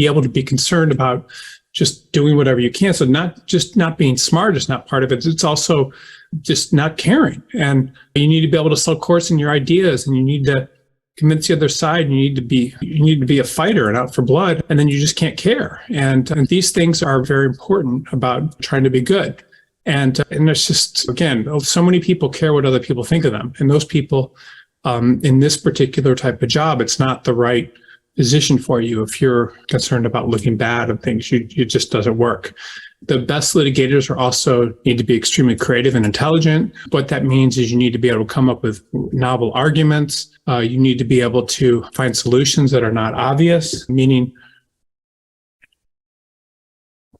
able to be concerned about just doing whatever you can. So not being smart is not part of it. It's also just not caring. And you need to be able to sell course in your ideas, and you need to convince the other side. You need to be a fighter and out for blood, and then you just can't care. And these things are very important about trying to be good. And there's just, again, so many people care what other people think of them. And those people, in this particular type of job, it's not the right position for you if you're concerned about looking bad and things. It just doesn't work. The best litigators also need to be extremely creative and intelligent. What that means is you need to be able to come up with novel arguments. You need to be able to find solutions that are not obvious, meaning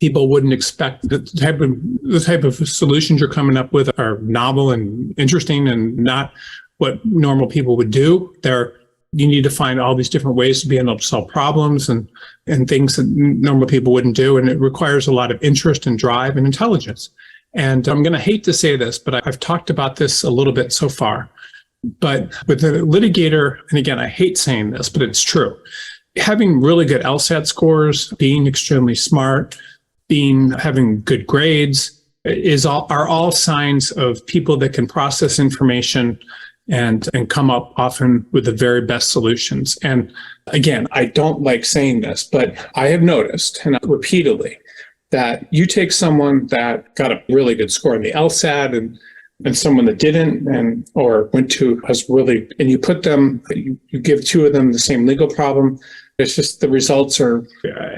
people wouldn't expect the type of solutions you're coming up with are novel and interesting and not what normal people would do. You need to find all these different ways to be able to solve problems and things that normal people wouldn't do. And it requires a lot of interest and drive and intelligence. And I'm going to hate to say this, but I've talked about this a little bit so far. But with the litigator, and again, I hate saying this, but it's true, having really good LSAT scores, being extremely smart, having good grades are all signs of people that can process information and come up often with the very best solutions. And again, I don't like saying this, but I have noticed, and repeatedly, that you take someone that got a really good score in the LSAT and someone that didn't, and you put them, you give two of them the same legal problem. It's just the results are,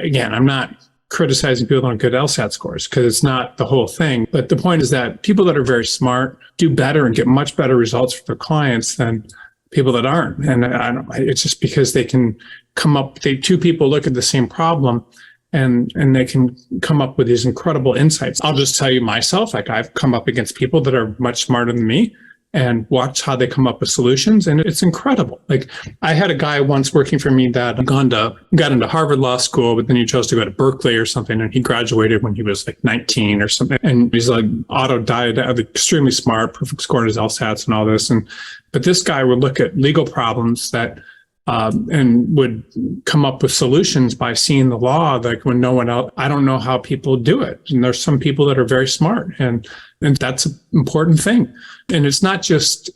again, I'm not criticizing people on good LSAT scores because it's not the whole thing. But the point is that people that are very smart do better and get much better results for their clients than people that aren't. And it's just because they can come up, two people look at the same problem and they can come up with these incredible insights. I'll just tell you myself, like I've come up against people that are much smarter than me and watch how they come up with solutions. And it's incredible. Like I had a guy once working for me that got into Harvard Law School, but then he chose to go to Berkeley or something. And he graduated when he was like 19 or something. And he's like autodidact, extremely smart, perfect score in his LSATs and all this. But this guy would look at legal problems and would come up with solutions by seeing the law, like when no one else, I don't know how people do it. And there's some people that are very smart and that's an important thing. And it's not just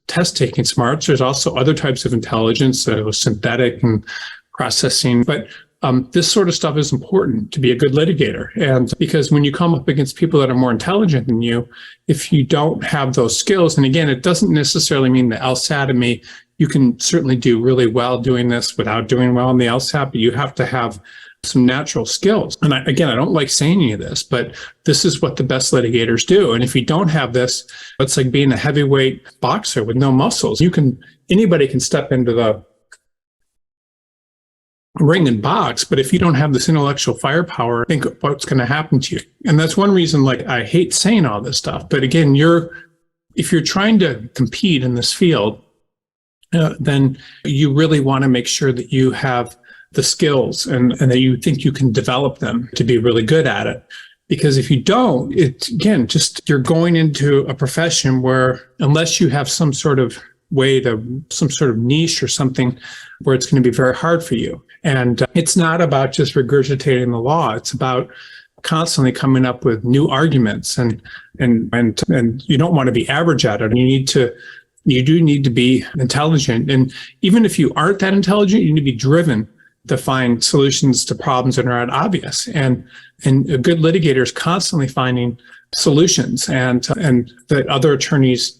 test taking smarts. There's also other types of intelligence, synthetic and processing. But this sort of stuff is important to be a good litigator. And because when you come up against people that are more intelligent than you, if you don't have those skills, and again, it doesn't necessarily mean the LSAT. You can certainly do really well doing this without doing well in the LSAT, but you have to have some natural skills. And I don't like saying any of this, but this is what the best litigators do. And if you don't have this, it's like being a heavyweight boxer with no muscles. Anybody can step into the ring and box, but if you don't have this intellectual firepower, think of what's going to happen to you. And that's one reason, like, I hate saying all this stuff. But again, if you're trying to compete in this field, then you really want to make sure that you have the skills and that you think you can develop them to be really good at it. Because if you don't, you're going into a profession where, unless you have some sort of some sort of niche or something, where it's going to be very hard for you. And it's not about just regurgitating the law. It's about constantly coming up with new arguments and you don't want to be average at it. You do need to be intelligent. And even if you aren't that intelligent, you need to be driven to find solutions to problems that are not obvious. And a good litigator is constantly finding solutions and that other attorneys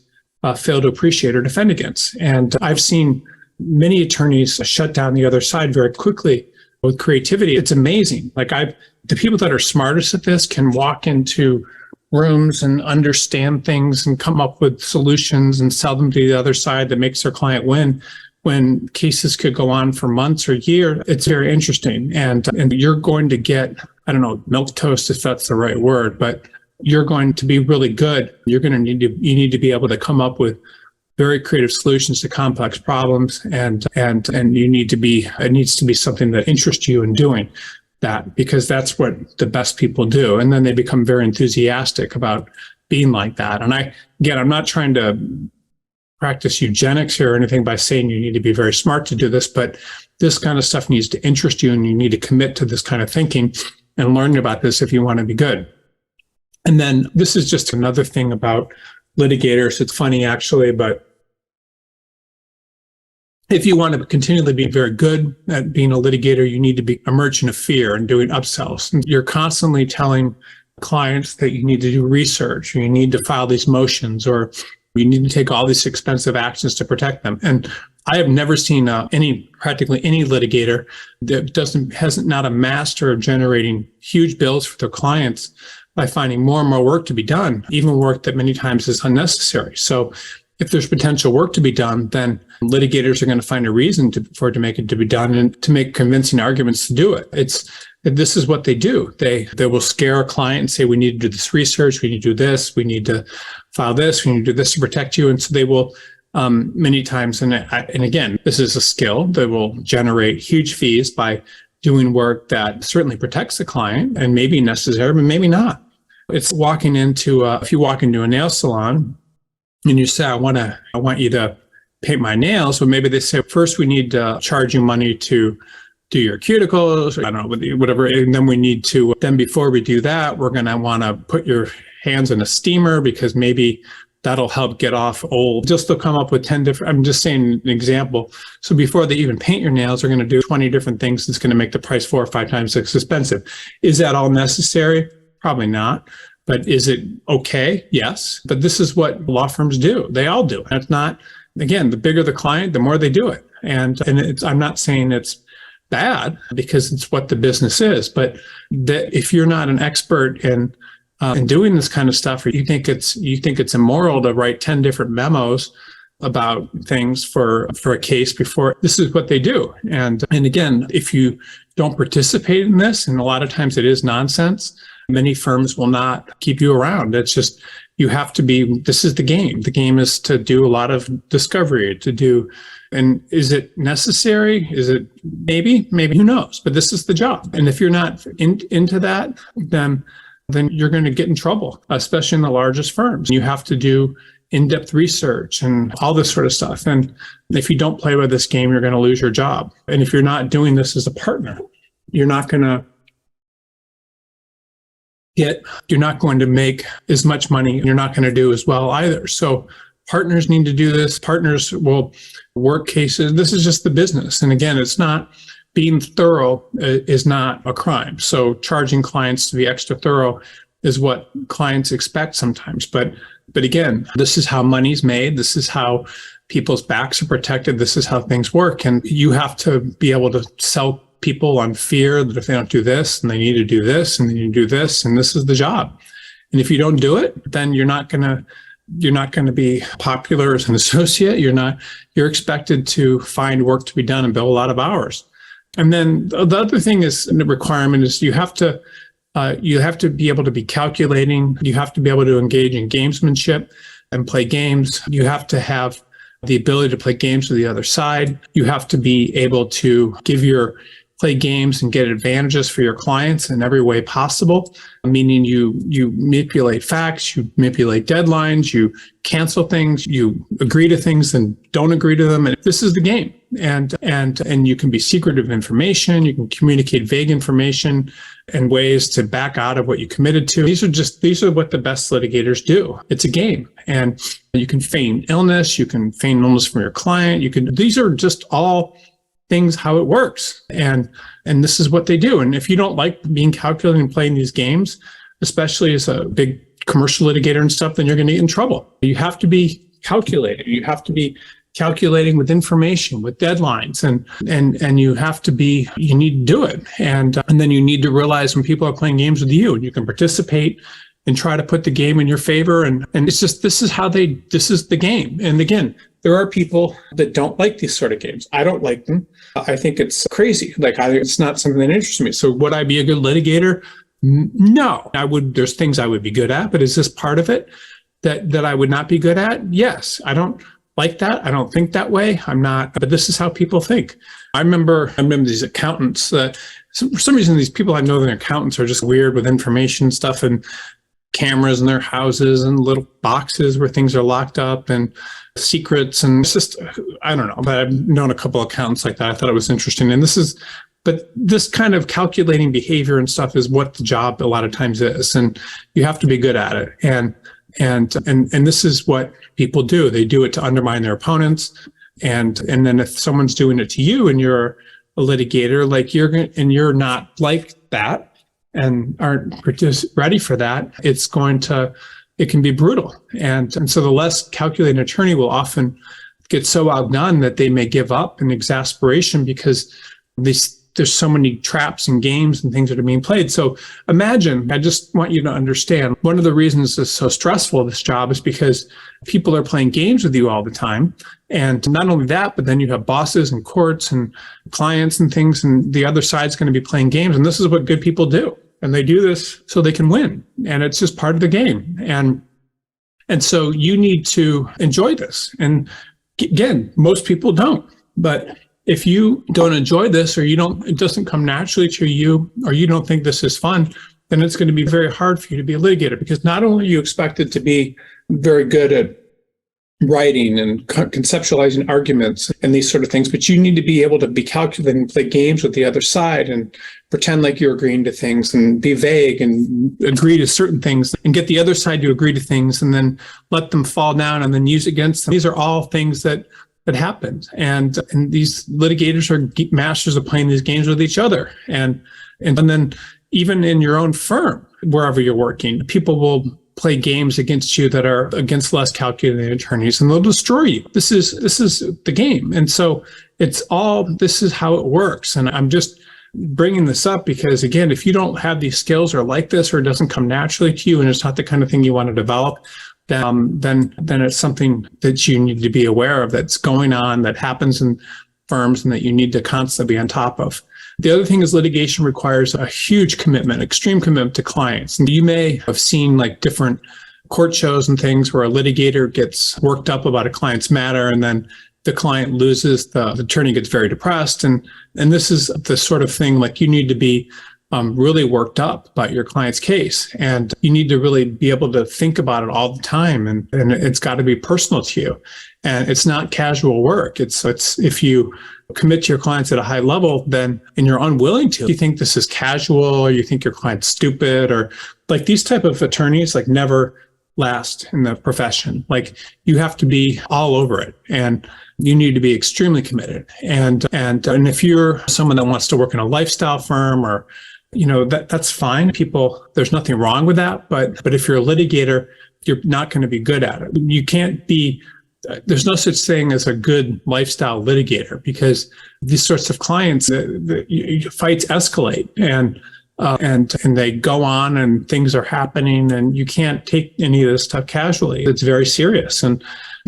fail to appreciate or defend against. And I've seen many attorneys shut down the other side very quickly with creativity. It's amazing. Like the people that are smartest at this can walk into rooms and understand things and come up with solutions and sell them to the other side that makes their client win when cases could go on for months or years. It's very interesting. And you're going to get, I don't know, milquetoast if that's the right word, but you're going to be really good. You need to be able to come up with very creative solutions to complex problems, and it needs to be something that interests you in doing that, because that's what the best people do. And then they become very enthusiastic about being like that. And I'm not trying to practice eugenics here or anything by saying you need to be very smart to do this, but this kind of stuff needs to interest you, and you need to commit to this kind of thinking and learning about this if you want to be good. And then this is just another thing about litigators. It's funny actually, but if you want to continually be very good at being a litigator, you need to be a merchant of fear and doing upsells. You're constantly telling clients that you need to do research, or you need to file these motions, or you need to take all these expensive actions to protect them. And I have never seen practically any litigator that hasn't not a master of generating huge bills for their clients by finding more and more work to be done, even work that many times is unnecessary. So if there's potential work to be done, then litigators are going to find a reason for it to make it to be done and to make convincing arguments to do it. This is what they do. They will scare a client and say, we need to do this research, we need to do this, we need to file this, we need to do this to protect you. And so they will many times, and again, this is a skill, they will generate huge fees by doing work that certainly protects the client and may be necessary, but maybe not. It's walking into, if you walk into a nail salon and you say, I want you to paint my nails, but maybe they say, first we need to charge you money to do your cuticles, or I don't know, whatever. And then before we do that, we're going to want to put your hands in a steamer because maybe that'll help get off old. Just to come up with 10 different, I'm just saying an example. So before they even paint your nails, they're going to do 20 different things that's going to make the price 4 or 5 times as expensive. Is that all necessary? Probably not. But is it okay? Yes. But this is what law firms do. They all do it. It's not, again, the bigger the client, the more they do it. And I'm not saying it's bad because it's what the business is, but that if you're not an expert in doing this kind of stuff, or you think it's immoral to write 10 different memos about things for a case before, this is what they do. And again, if you don't participate in this, and a lot of times it is nonsense, many firms will not keep you around. It's just, you have to be, this is the game. The game is to do a lot of discovery, and is it necessary? Is it maybe, who knows? But this is the job. And if you're not into that, then you're going to get in trouble, especially in the largest firms. You have to do in-depth research and all this sort of stuff. And if you don't play by this game, you're going to lose your job. And if you're not doing this as a partner, you're not going to make as much money, and you're not going to do as well either. So partners need to do this. Partners will work cases. This is just the business. And again, it's not, being thorough is not a crime. So charging clients to be extra thorough is what clients expect sometimes. But again, this is how money's made. This is how people's backs are protected. This is how things work. And you have to be able to sell people on fear that if they don't do this, and they need to do this, and they need to do this, and this is the job. And if you don't do it, then you're not going to be popular as an associate. You're expected to find work to be done and bill a lot of hours. And then the other thing is, the requirement is you have to be able to be calculating. You have to be able to engage in gamesmanship and play games. You have to have the ability to play games with the other side. You have to be able to play games and get advantages for your clients in every way possible, meaning you manipulate facts, you manipulate deadlines, you cancel things, you agree to things and don't agree to them. And this is the game. And you can be secretive of information, you can communicate vague information and ways to back out of what you committed to. These are what the best litigators do. It's a game. And you can feign illness, you can feign illness from your client, these are just all things how it works. And this is what they do. And if you don't like being calculated and playing these games, especially as a big commercial litigator and stuff, then you're going to get in trouble. You have to be calculated. You have to be calculating with information, with deadlines, and you have to be, you need to do it. And then you need to realize when people are playing games with you, and you can participate and try to put the game in your favor. And it's just, this is the game. And again, there are people that don't like these sort of games. I don't like them. I think it's crazy. It's not something that interests me. So would I be a good litigator? No, there's things I would be good at, but is this part of it that I would not be good at? Yes. I don't like that. I don't think that way. I'm not, but this is how people think. I remember these accountants, for some reason, these people I know that are accountants are just weird with information stuff and cameras in their houses and little boxes where things are locked up and secrets. And it's just, I don't know, but I've known a couple of accountants like that. I thought it was interesting. And but this kind of calculating behavior and stuff is what the job a lot of times is. And you have to be good at it. And this is what people do. They do it to undermine their opponents. And then if someone's doing it to you and you're a litigator, you're not like that and aren't ready for that, it can be brutal. And so the less calculating attorney will often get so outdone that they may give up in exasperation because there's so many traps and games and things that are being played. So imagine, I just want you to understand, one of the reasons it's so stressful, this job, is because people are playing games with you all the time. And not only that, but then you have bosses and courts and clients and things, and the other side's going to be playing games. And this is what good people do. And they do this so they can win. And it's just part of the game. And so you need to enjoy this. And again, most people don't. But if you don't enjoy this, or it doesn't come naturally to you, or you don't think this is fun, then it's going to be very hard for you to be a litigator, because not only are you expected to be very good at writing and conceptualizing arguments and these sort of things, but you need to be able to be calculating and play games with the other side and pretend like you're agreeing to things and be vague and agree to certain things and get the other side to agree to things and then let them fall down and then use against them. These are all things that happen. And these litigators are masters of playing these games with each other. And then even in your own firm, wherever you're working, people will play games against you that are against less calculated attorneys, and they'll destroy you. This is the game. And so this is how it works. And I'm just bringing this up because, again, if you don't have these skills or like this, or it doesn't come naturally to you and it's not the kind of thing you want to develop, then it's something that you need to be aware of, that's going on, that happens in firms, and that you need to constantly be on top of. The other thing is litigation requires a huge commitment, extreme commitment to clients. And you may have seen different court shows and things where a litigator gets worked up about a client's matter, and then the client loses, the attorney gets very depressed. And this is the sort of thing, you need to be really worked up about your client's case. And you need to really be able to think about it all the time. And it's got to be personal to you. And it's not casual work. It's if you commit to your clients at a high level, and you're unwilling to, you think this is casual, or you think your client's stupid, or these type of attorneys never last in the profession. You have to be all over it, and you need to be extremely committed. And if you're someone that wants to work in a lifestyle firm, or that's fine. There's nothing wrong with that. But if you're a litigator, you're not going to be good at it. You can't be. There's no such thing as a good lifestyle litigator, because these sorts of clients, the fights escalate and they go on, and things are happening, and you can't take any of this stuff casually. It's very serious. And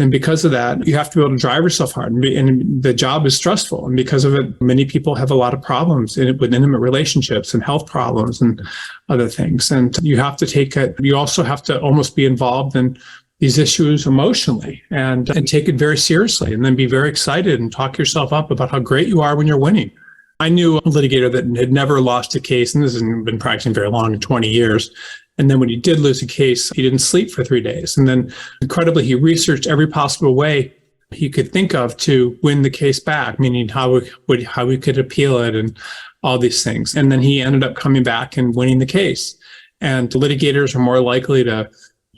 because of that, you have to be able to drive yourself hard, and the job is stressful. And because of it, many people have a lot of problems with intimate relationships and health problems and other things. And you have to you also have to almost be involved in these issues emotionally and take it very seriously, and then be very excited and talk yourself up about how great you are when you're winning. I knew a litigator that had never lost a case, and this hasn't been practicing very long, 20 years. And then when he did lose a case, he didn't sleep for 3 days. And then incredibly, he researched every possible way he could think of to win the case back, meaning how he could appeal it and all these things. And then he ended up coming back and winning the case. And litigators are more likely to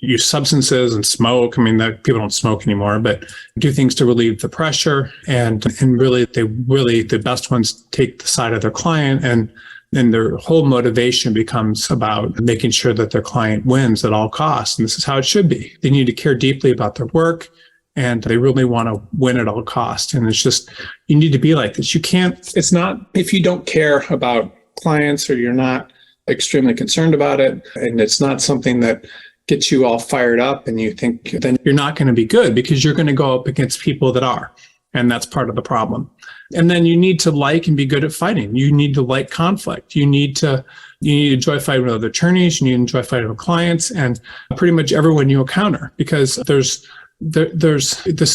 use substances and smoke. I mean, that people don't smoke anymore, but do things to relieve the pressure. And really, the best ones take the side of their client, and their whole motivation becomes about making sure that their client wins at all costs. And this is how it should be. They need to care deeply about their work, and they really want to win at all costs. And it's just, you need to be like this. You can't, it's not, if you don't care about clients or you're not extremely concerned about it, and it's not something that gets you all fired up and you think, then you're not going to be good, because you're going to go up against people that are. And that's part of the problem. And then you need to like and be good at fighting. You need to like conflict. You need to enjoy fighting with other attorneys. You need to enjoy fighting with clients and pretty much everyone you encounter, because this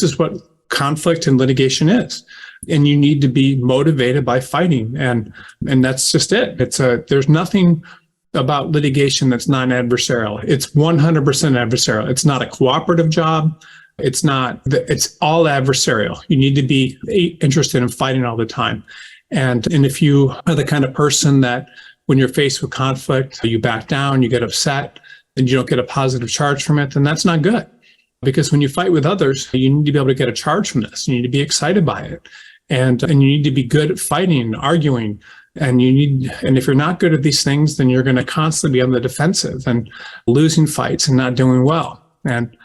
is what conflict and litigation is. And you need to be motivated by fighting. And that's just it. There's nothing about litigation that's non-adversarial. It's 100% adversarial. It's not a cooperative job. It's all adversarial. You need to be interested in fighting all the time. And if you are the kind of person that when you're faced with conflict, you back down, you get upset, and you don't get a positive charge from it, then that's not good. Because when you fight with others, you need to be able to get a charge from this. You need to be excited by it. And you need to be good at fighting and arguing. And if you're not good at these things, then you're going to constantly be on the defensive and losing fights and not doing well. And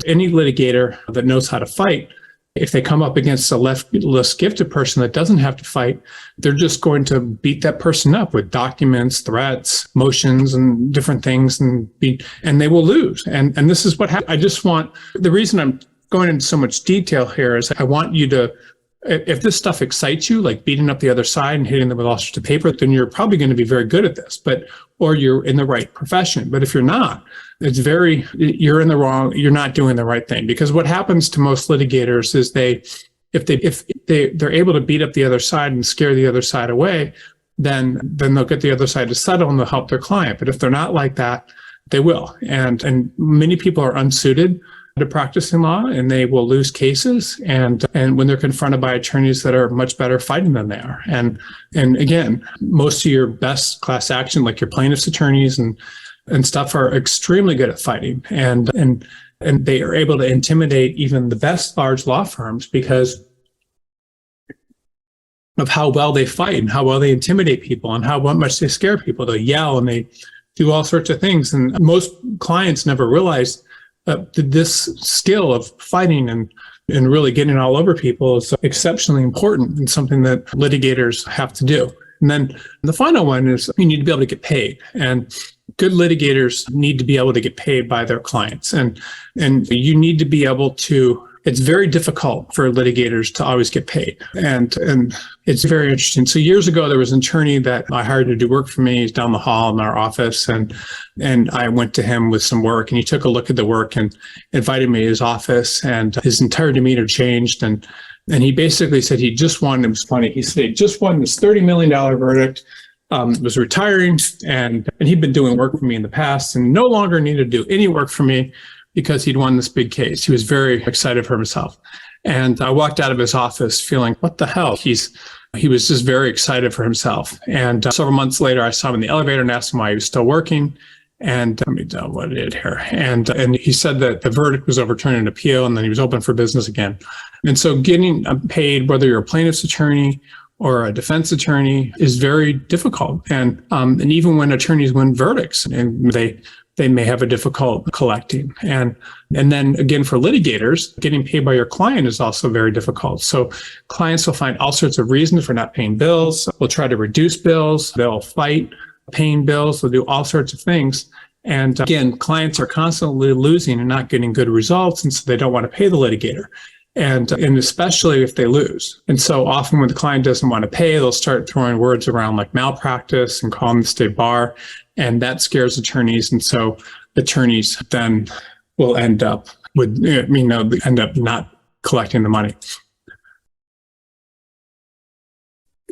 any litigator that knows how to fight, if they come up against a less gifted person that doesn't have to fight, they're just going to beat that person up with documents, threats, motions, and different things, and they will lose. And this is what happens. The reason I'm going into so much detail here is I want you to, if this stuff excites you, like beating up the other side and hitting them with all sorts of paper, then you're probably going to be very good at this, or you're in the right profession. But if you're not, you're in the wrong, you're not doing the right thing. Because what happens to most litigators is they're able to beat up the other side and scare the other side away, then they'll get the other side to settle and they'll help their client. But if they're not like that, they will. And many people are unsuited to practicing law, and they will lose cases, and when they're confronted by attorneys that are much better fighting than they are. And again, most of your best class action, like your plaintiffs' attorneys and stuff, are extremely good at fighting, and they are able to intimidate even the best large law firms because of how well they fight and how well they intimidate people and how much they scare people. They yell and they do all sorts of things. And most clients never realize this skill of fighting and really getting all over people is exceptionally important and something that litigators have to do. And then the final one is you need to be able to get paid. And good litigators need to be able to get paid by their clients. And you need to be able to, it's very difficult for litigators to always get paid. And it's very interesting. So years ago, there was an attorney that I hired to do work for me. He's down the hall in our office. And I went to him with some work, and he took a look at the work and invited me to his office, and his entire demeanor changed. And he basically said he just won, it was funny, he said he just won this $30 million verdict, was retiring, and he'd been doing work for me in the past and no longer needed to do any work for me because he'd won this big case. He was very excited for himself. And I walked out of his office feeling, what the hell? He was just very excited for himself. And several months later, I saw him in the elevator and asked him why he was still working. And let me tell what I did here. And he said that the verdict was overturned in appeal, and then he was open for business again. And so getting paid, whether you're a plaintiff's attorney or a defense attorney, is very difficult. And even when attorneys win verdicts, and they may have a difficult collecting. And then again, for litigators, getting paid by your client is also very difficult. So clients will find all sorts of reasons for not paying bills. They'll try to reduce bills. They'll fight paying bills. They'll do all sorts of things. And again, clients are constantly losing and not getting good results. And so they don't want to pay the litigator. And especially if they lose. And so often when the client doesn't want to pay, they'll start throwing words around like malpractice and calling the state bar. And that scares attorneys. And so attorneys then will end up not collecting the money.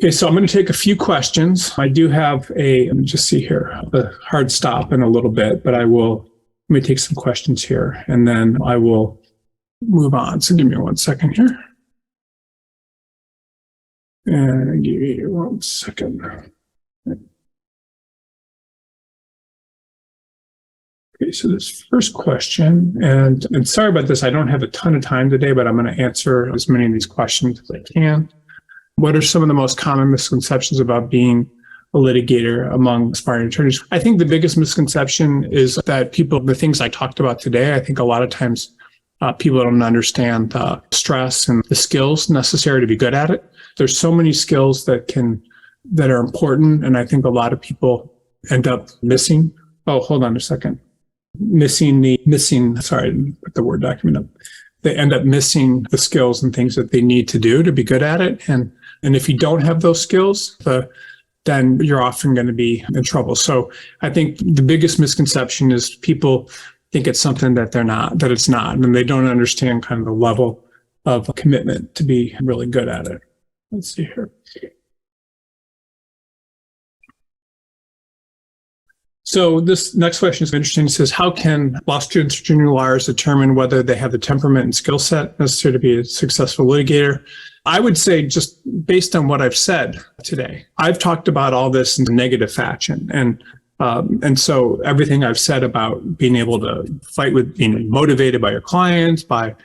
Okay, so I'm going to take a few questions. I do have let me just see here, a hard stop in a little bit, but let me take some questions here, and then I will move on. So give me 1 second here. And give me 1 second. Okay, so this first question, and sorry about this, I don't have a ton of time today, but I'm going to answer as many of these questions as I can. What are some of the most common misconceptions about being a litigator among aspiring attorneys? I think the biggest misconception is that the things I talked about today, I think a lot of times people don't understand the stress and the skills necessary to be good at it. There's so many skills that are important, and I think a lot of people end up missing. Oh, hold on a second. Sorry, I didn't put the Word document up. They end up missing the skills and things that they need to do to be good at it. And if you don't have those skills, then you're often going to be in trouble. So I think the biggest misconception is people think it's something that it's not, and they don't understand kind of the level of commitment to be really good at it. Let's see here. So this next question is interesting. It says, how can law students or junior lawyers determine whether they have the temperament and skill set necessary to be a successful litigator? I would say, just based on what I've said today, I've talked about all this in a negative fashion. And so everything I've said about being able to fight with being motivated by your clients, by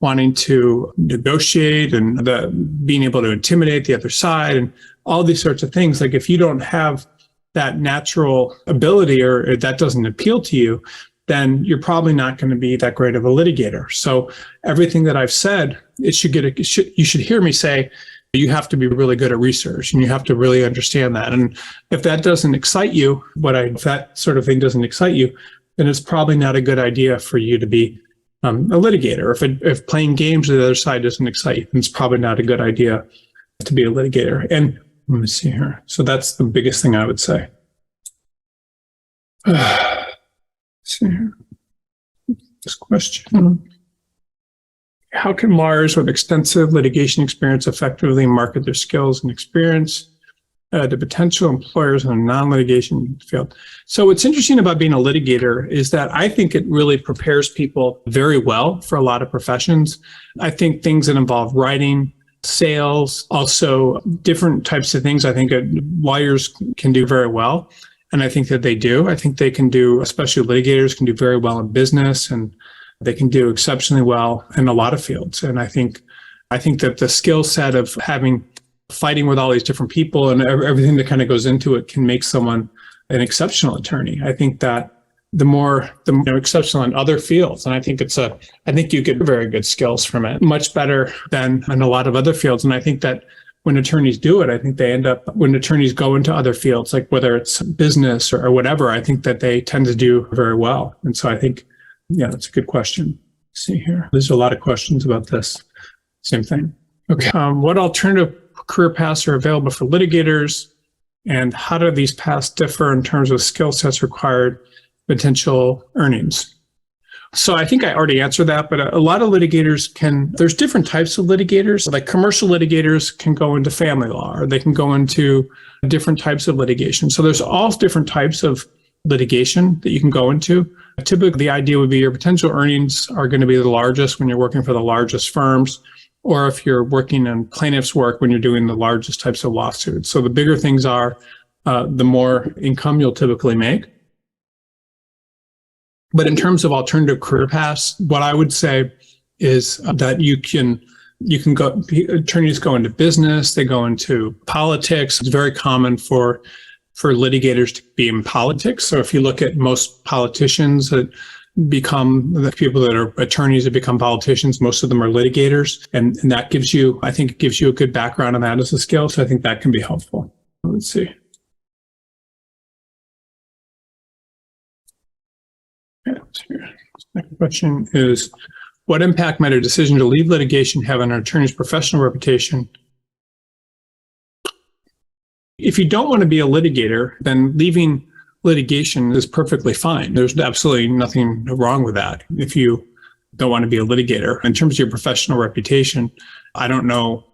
wanting to negotiate and being able to intimidate the other side and all these sorts of things, like if you don't have that natural ability or that doesn't appeal to you, then you're probably not going to be that great of a litigator. So everything that I've said, you should hear me say, you have to be really good at research and you have to really understand that. And if that doesn't excite you, if that sort of thing doesn't excite you, then it's probably not a good idea for you to be a litigator. If playing games with the other side doesn't excite you, then it's probably not a good idea to be a litigator. And let me see here. So that's the biggest thing I would say. Let's see here. This question. How can lawyers with extensive litigation experience effectively market their skills and experience to potential employers in a non-litigation field? So what's interesting about being a litigator is that I think it really prepares people very well for a lot of professions. I think things that involve writing, sales, also different types of things I think lawyers can do very well. And I think that they do. I think they can do, especially litigators can do very well in business, and they can do exceptionally well in a lot of fields. And I think that the skill set of fighting with all these different people and everything that kind of goes into it can make someone an exceptional attorney. I think that the more exceptional in other fields. And I think you get very good skills from it, much better than in a lot of other fields. And I think that when attorneys do it, I think when attorneys go into other fields, like whether it's business or whatever, I think that they tend to do very well. And so I think, yeah, that's a good question. Let's see here. There's a lot of questions about this. Same thing. Okay. What alternative career paths are available for litigators, and how do these paths differ in terms of skill sets required, potential earnings? So I think I already answered that, but a lot of litigators there's different types of litigators. Like commercial litigators can go into family law, or they can go into different types of litigation. So there's all different types of litigation that you can go into. Typically, the idea would be your potential earnings are going to be the largest when you're working for the largest firms, or if you're working in plaintiff's work when you're doing the largest types of lawsuits. So the bigger things are, the more income you'll typically make. But in terms of alternative career paths, what I would say is that you can go, attorneys go into business, they go into politics. It's very common for litigators to be in politics. So if you look at most politicians that become the people that are attorneys that become politicians, most of them are litigators. And that gives you, I think it gives you a good background on that as a skill. So I think that can be helpful. Let's see. Next question is, what impact might a decision to leave litigation have on an attorney's professional reputation? If you don't want to be a litigator, then leaving litigation is perfectly fine. There's absolutely nothing wrong with that. If you don't want to be a litigator, in terms of your professional reputation, I don't know,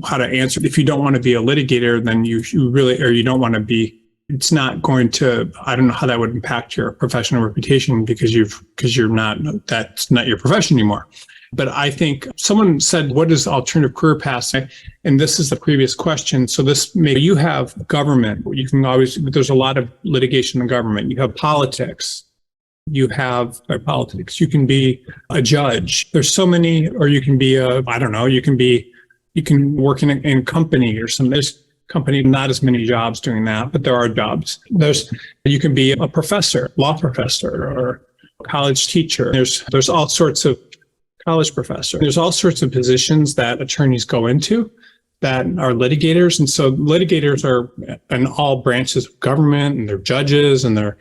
how to answer. If you don't want to be a litigator, then you don't want to be. It's not going to, I don't know how that would impact your professional reputation because you're not, that's not your profession anymore. But I think someone said, what is alternative career paths? And this is the previous question. So this, maybe you have government. You can always, there's a lot of litigation in government. You have politics. You have politics. You can be a judge. There's so many, or you can be I don't know, you can work in a company or something. There's company, not as many jobs doing that, but there are jobs. You can be a professor, law professor, or college teacher. There's all sorts of college professor. There's all sorts of positions that attorneys go into that are litigators. And so litigators are in all branches of government, and they're judges, and they're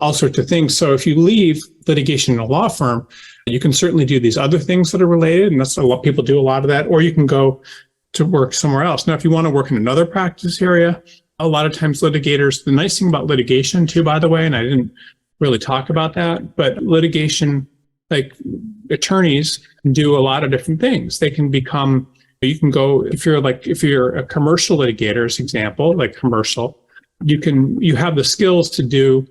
all sorts of things. So if you leave litigation in a law firm, you can certainly do these other things that are related. And that's a lot, people do a lot of that, or you can go to work somewhere else. Now, if you want to work in another practice area, a lot of times litigators, the nice thing about litigation too, by the way, and I didn't really talk about that, but litigation, like attorneys can do a lot of different things. They can become, you can go, if you're a commercial litigator, as example, like commercial, you have the skills to do,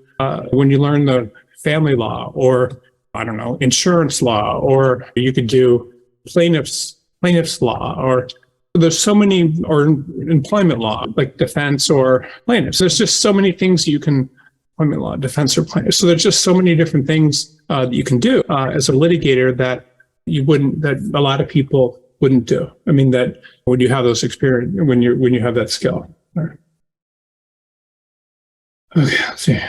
when you learn the family law, or I don't know, insurance law, or you could do plaintiff's law, or there's so many, or employment law, like defense or plaintiffs. There's just so many things you can, employment law, defense or plaintiffs. So there's just so many different things that you can do as a litigator that that a lot of people wouldn't do. I mean, that when you have those experience, when you have that skill. All right. Okay, let's see.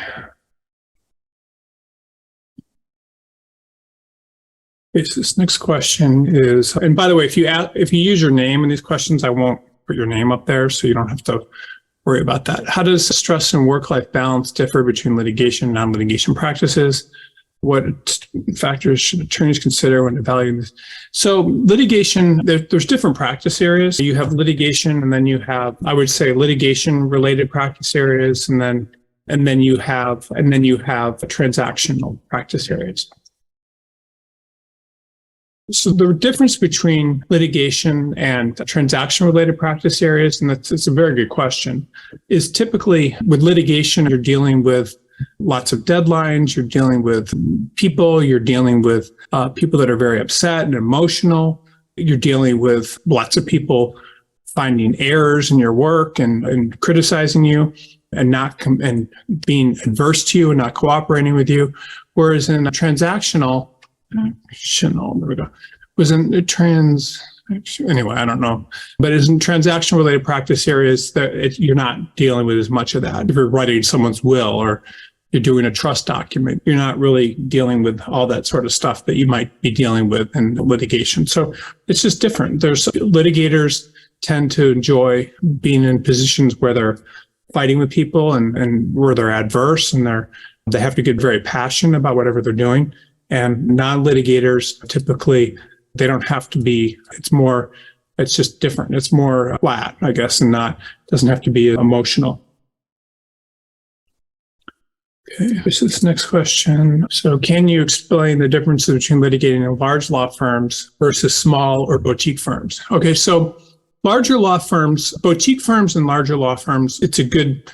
Okay, so this next question is, and by the way, if you use your name in these questions, I won't put your name up there, so you don't have to worry about that. How does stress and work-life balance differ between litigation and non-litigation practices? What factors should attorneys consider when evaluating this? So litigation, there's different practice areas. You have litigation, and then you have, I would say, litigation-related practice areas, and then you have transactional practice areas. So the difference between litigation and transaction-related practice areas, and it's a very good question, is typically with litigation, you're dealing with lots of deadlines, you're dealing with people, you're dealing with people that are very upset and emotional, you're dealing with lots of people finding errors in your work and criticizing you and being adverse to you and not cooperating with you. Whereas in a transactional, there we go. Anyway, I don't know. But as in transaction-related practice areas, you're not dealing with as much of that. If you're writing someone's will or you're doing a trust document, you're not really dealing with all that sort of stuff that you might be dealing with in litigation. So it's just different. There's litigators tend to enjoy being in positions where they're fighting with people and where they're adverse, and they have to get very passionate about whatever they're doing. And non-litigators, typically, they don't have to be, it's just different. It's more flat, I guess, and doesn't have to be emotional. Okay, this is the next question. So can you explain the differences between litigating in large law firms versus small or boutique firms? Okay, so larger law firms, boutique firms and larger law firms, it's a good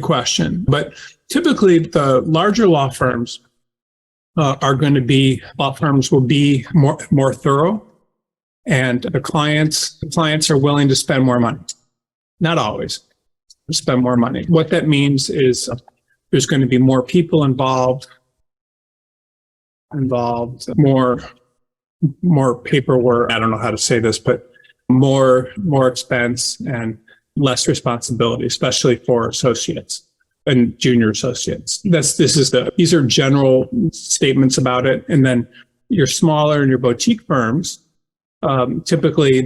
question. But typically the larger law firms law firms will be more thorough, and the clients are willing to spend more money. Not always spend more money. What that means is there's going to be more people involved, more paperwork. I don't know how to say this, but more expense and less responsibility, especially for associates and junior associates. These are general statements about it. And then your smaller and your boutique firms, typically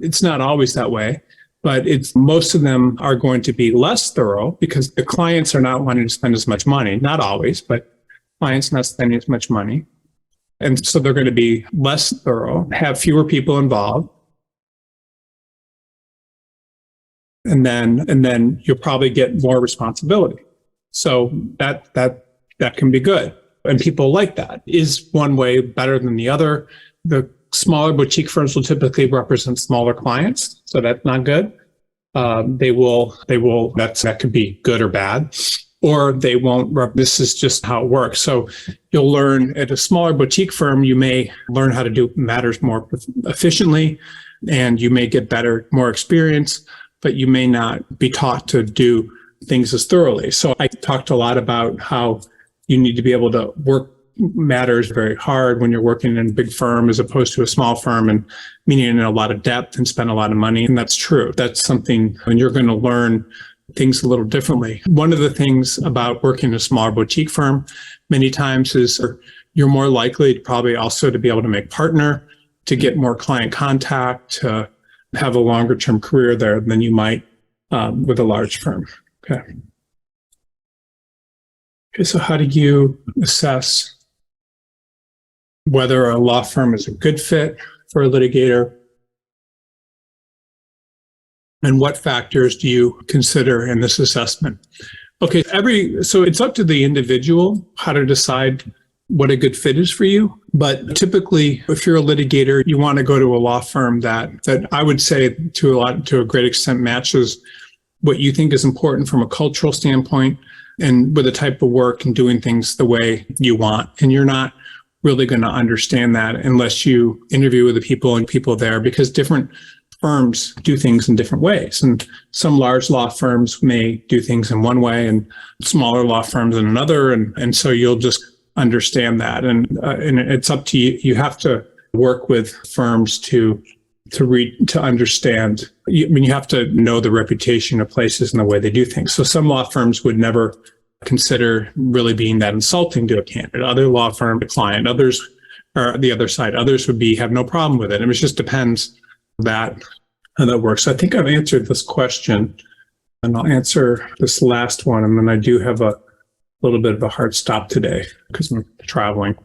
it's not always that way, but most of them are going to be less thorough because the clients are not wanting to spend as much money. Not always, but clients not spending as much money. And so they're going to be less thorough, have fewer people involved. And then you'll probably get more responsibility. So that can be good. And people like that. Is one way better than the other? The smaller boutique firms will typically represent smaller clients. So that's not good. That could be good or bad. or they won't. This is just how it works. So you'll learn at a smaller boutique firm, you may learn how to do matters more efficiently, and you may get better, more experience, but you may not be taught to do things as thoroughly. So I talked a lot about how you need to be able to work matters very hard when you're working in a big firm as opposed to a small firm, and meaning in a lot of depth and spend a lot of money. And that's true. That's something, and you're going to learn things a little differently. One of the things about working in a smaller boutique firm many times is you're more likely probably also to be able to make partner, to get more client contact, to have a longer term career there than you might with a large firm. Okay. Okay, so how do you assess whether a law firm is a good fit for a litigator? And what factors do you consider in this assessment? Okay, so it's up to the individual how to decide what a good fit is for you. But typically, if you're a litigator, you want to go to a law firm that I would say to a great extent matches what you think is important from a cultural standpoint and with the type of work and doing things the way you want. And you're not really going to understand that unless you interview with the people and people there, because different firms do things in different ways. And some large law firms may do things in one way and smaller law firms in another. And so you'll just understand that. And it's up to you. You have to work with firms to understand. You have to know the reputation of places and the way they do things. So some law firms would never consider really being that insulting to a candidate. Other law firm, a client, others are the other side. Others would have no problem with it. And it just depends how that works. So I think I've answered this question, and I'll answer this last one. And then I do have a little bit of a hard stop today because I'm traveling.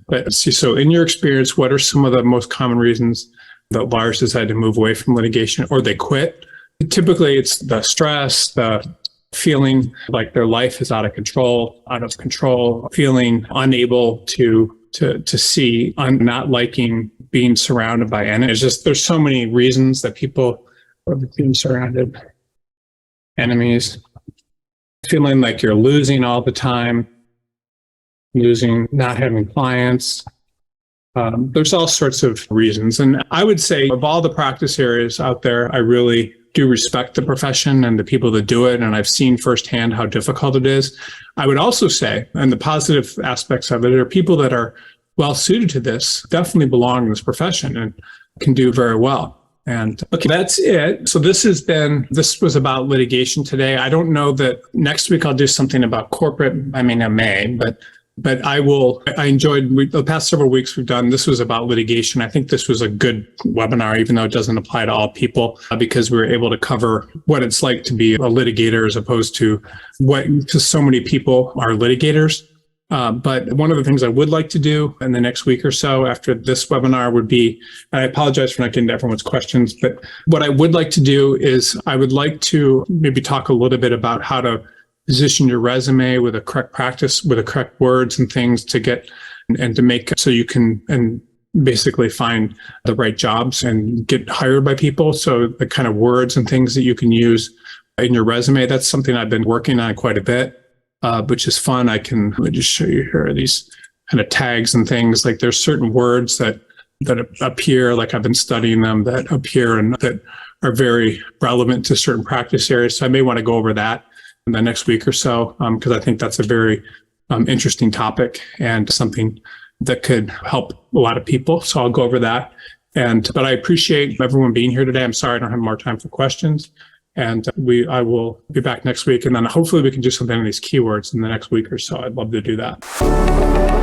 But so in your experience, what are some of the most common reasons that lawyers decide to move away from litigation or they quit? Typically, it's the stress, the feeling like their life is out of control, feeling unable to see, not liking being surrounded by enemies. There's so many reasons that people are being surrounded. Enemies, feeling like you're losing all the time, not having clients. There's all sorts of reasons. And I would say of all the practice areas out there, I really do respect the profession and the people that do it. And I've seen firsthand how difficult it is. I would also say, and the positive aspects of it are people that are well suited to this definitely belong in this profession and can do very well. And okay, that's it. So this was about litigation today. I don't know that next week I'll do something about corporate. I mean, I may, but I enjoyed the past several weeks we've done. This was about litigation. I think this was a good webinar, even though it doesn't apply to all people, because we were able to cover what it's like to be a litigator as opposed to so many people are litigators. But one of the things I would like to do in the next week or so after this webinar would be, and I apologize for not getting to everyone's questions, but what I would like to do is I would like to maybe talk a little bit about how to position your resume with a correct practice, with the correct words and things to get and to make so you can and basically find the right jobs and get hired by people. So the kind of words and things that you can use in your resume, that's something I've been working on quite a bit, which is fun. Let me just show you here these kind of tags and things. Like there's certain words that appear, like I've been studying them, that appear and that are very relevant to certain practice areas. So I may want to go over that in the next week or so, because I think that's a very interesting topic and something that could help a lot of people. So I'll go over that. But I appreciate everyone being here today. I'm sorry I don't have more time for questions. And I will be back next week. And then hopefully we can do something on these keywords in the next week or so. I'd love to do that.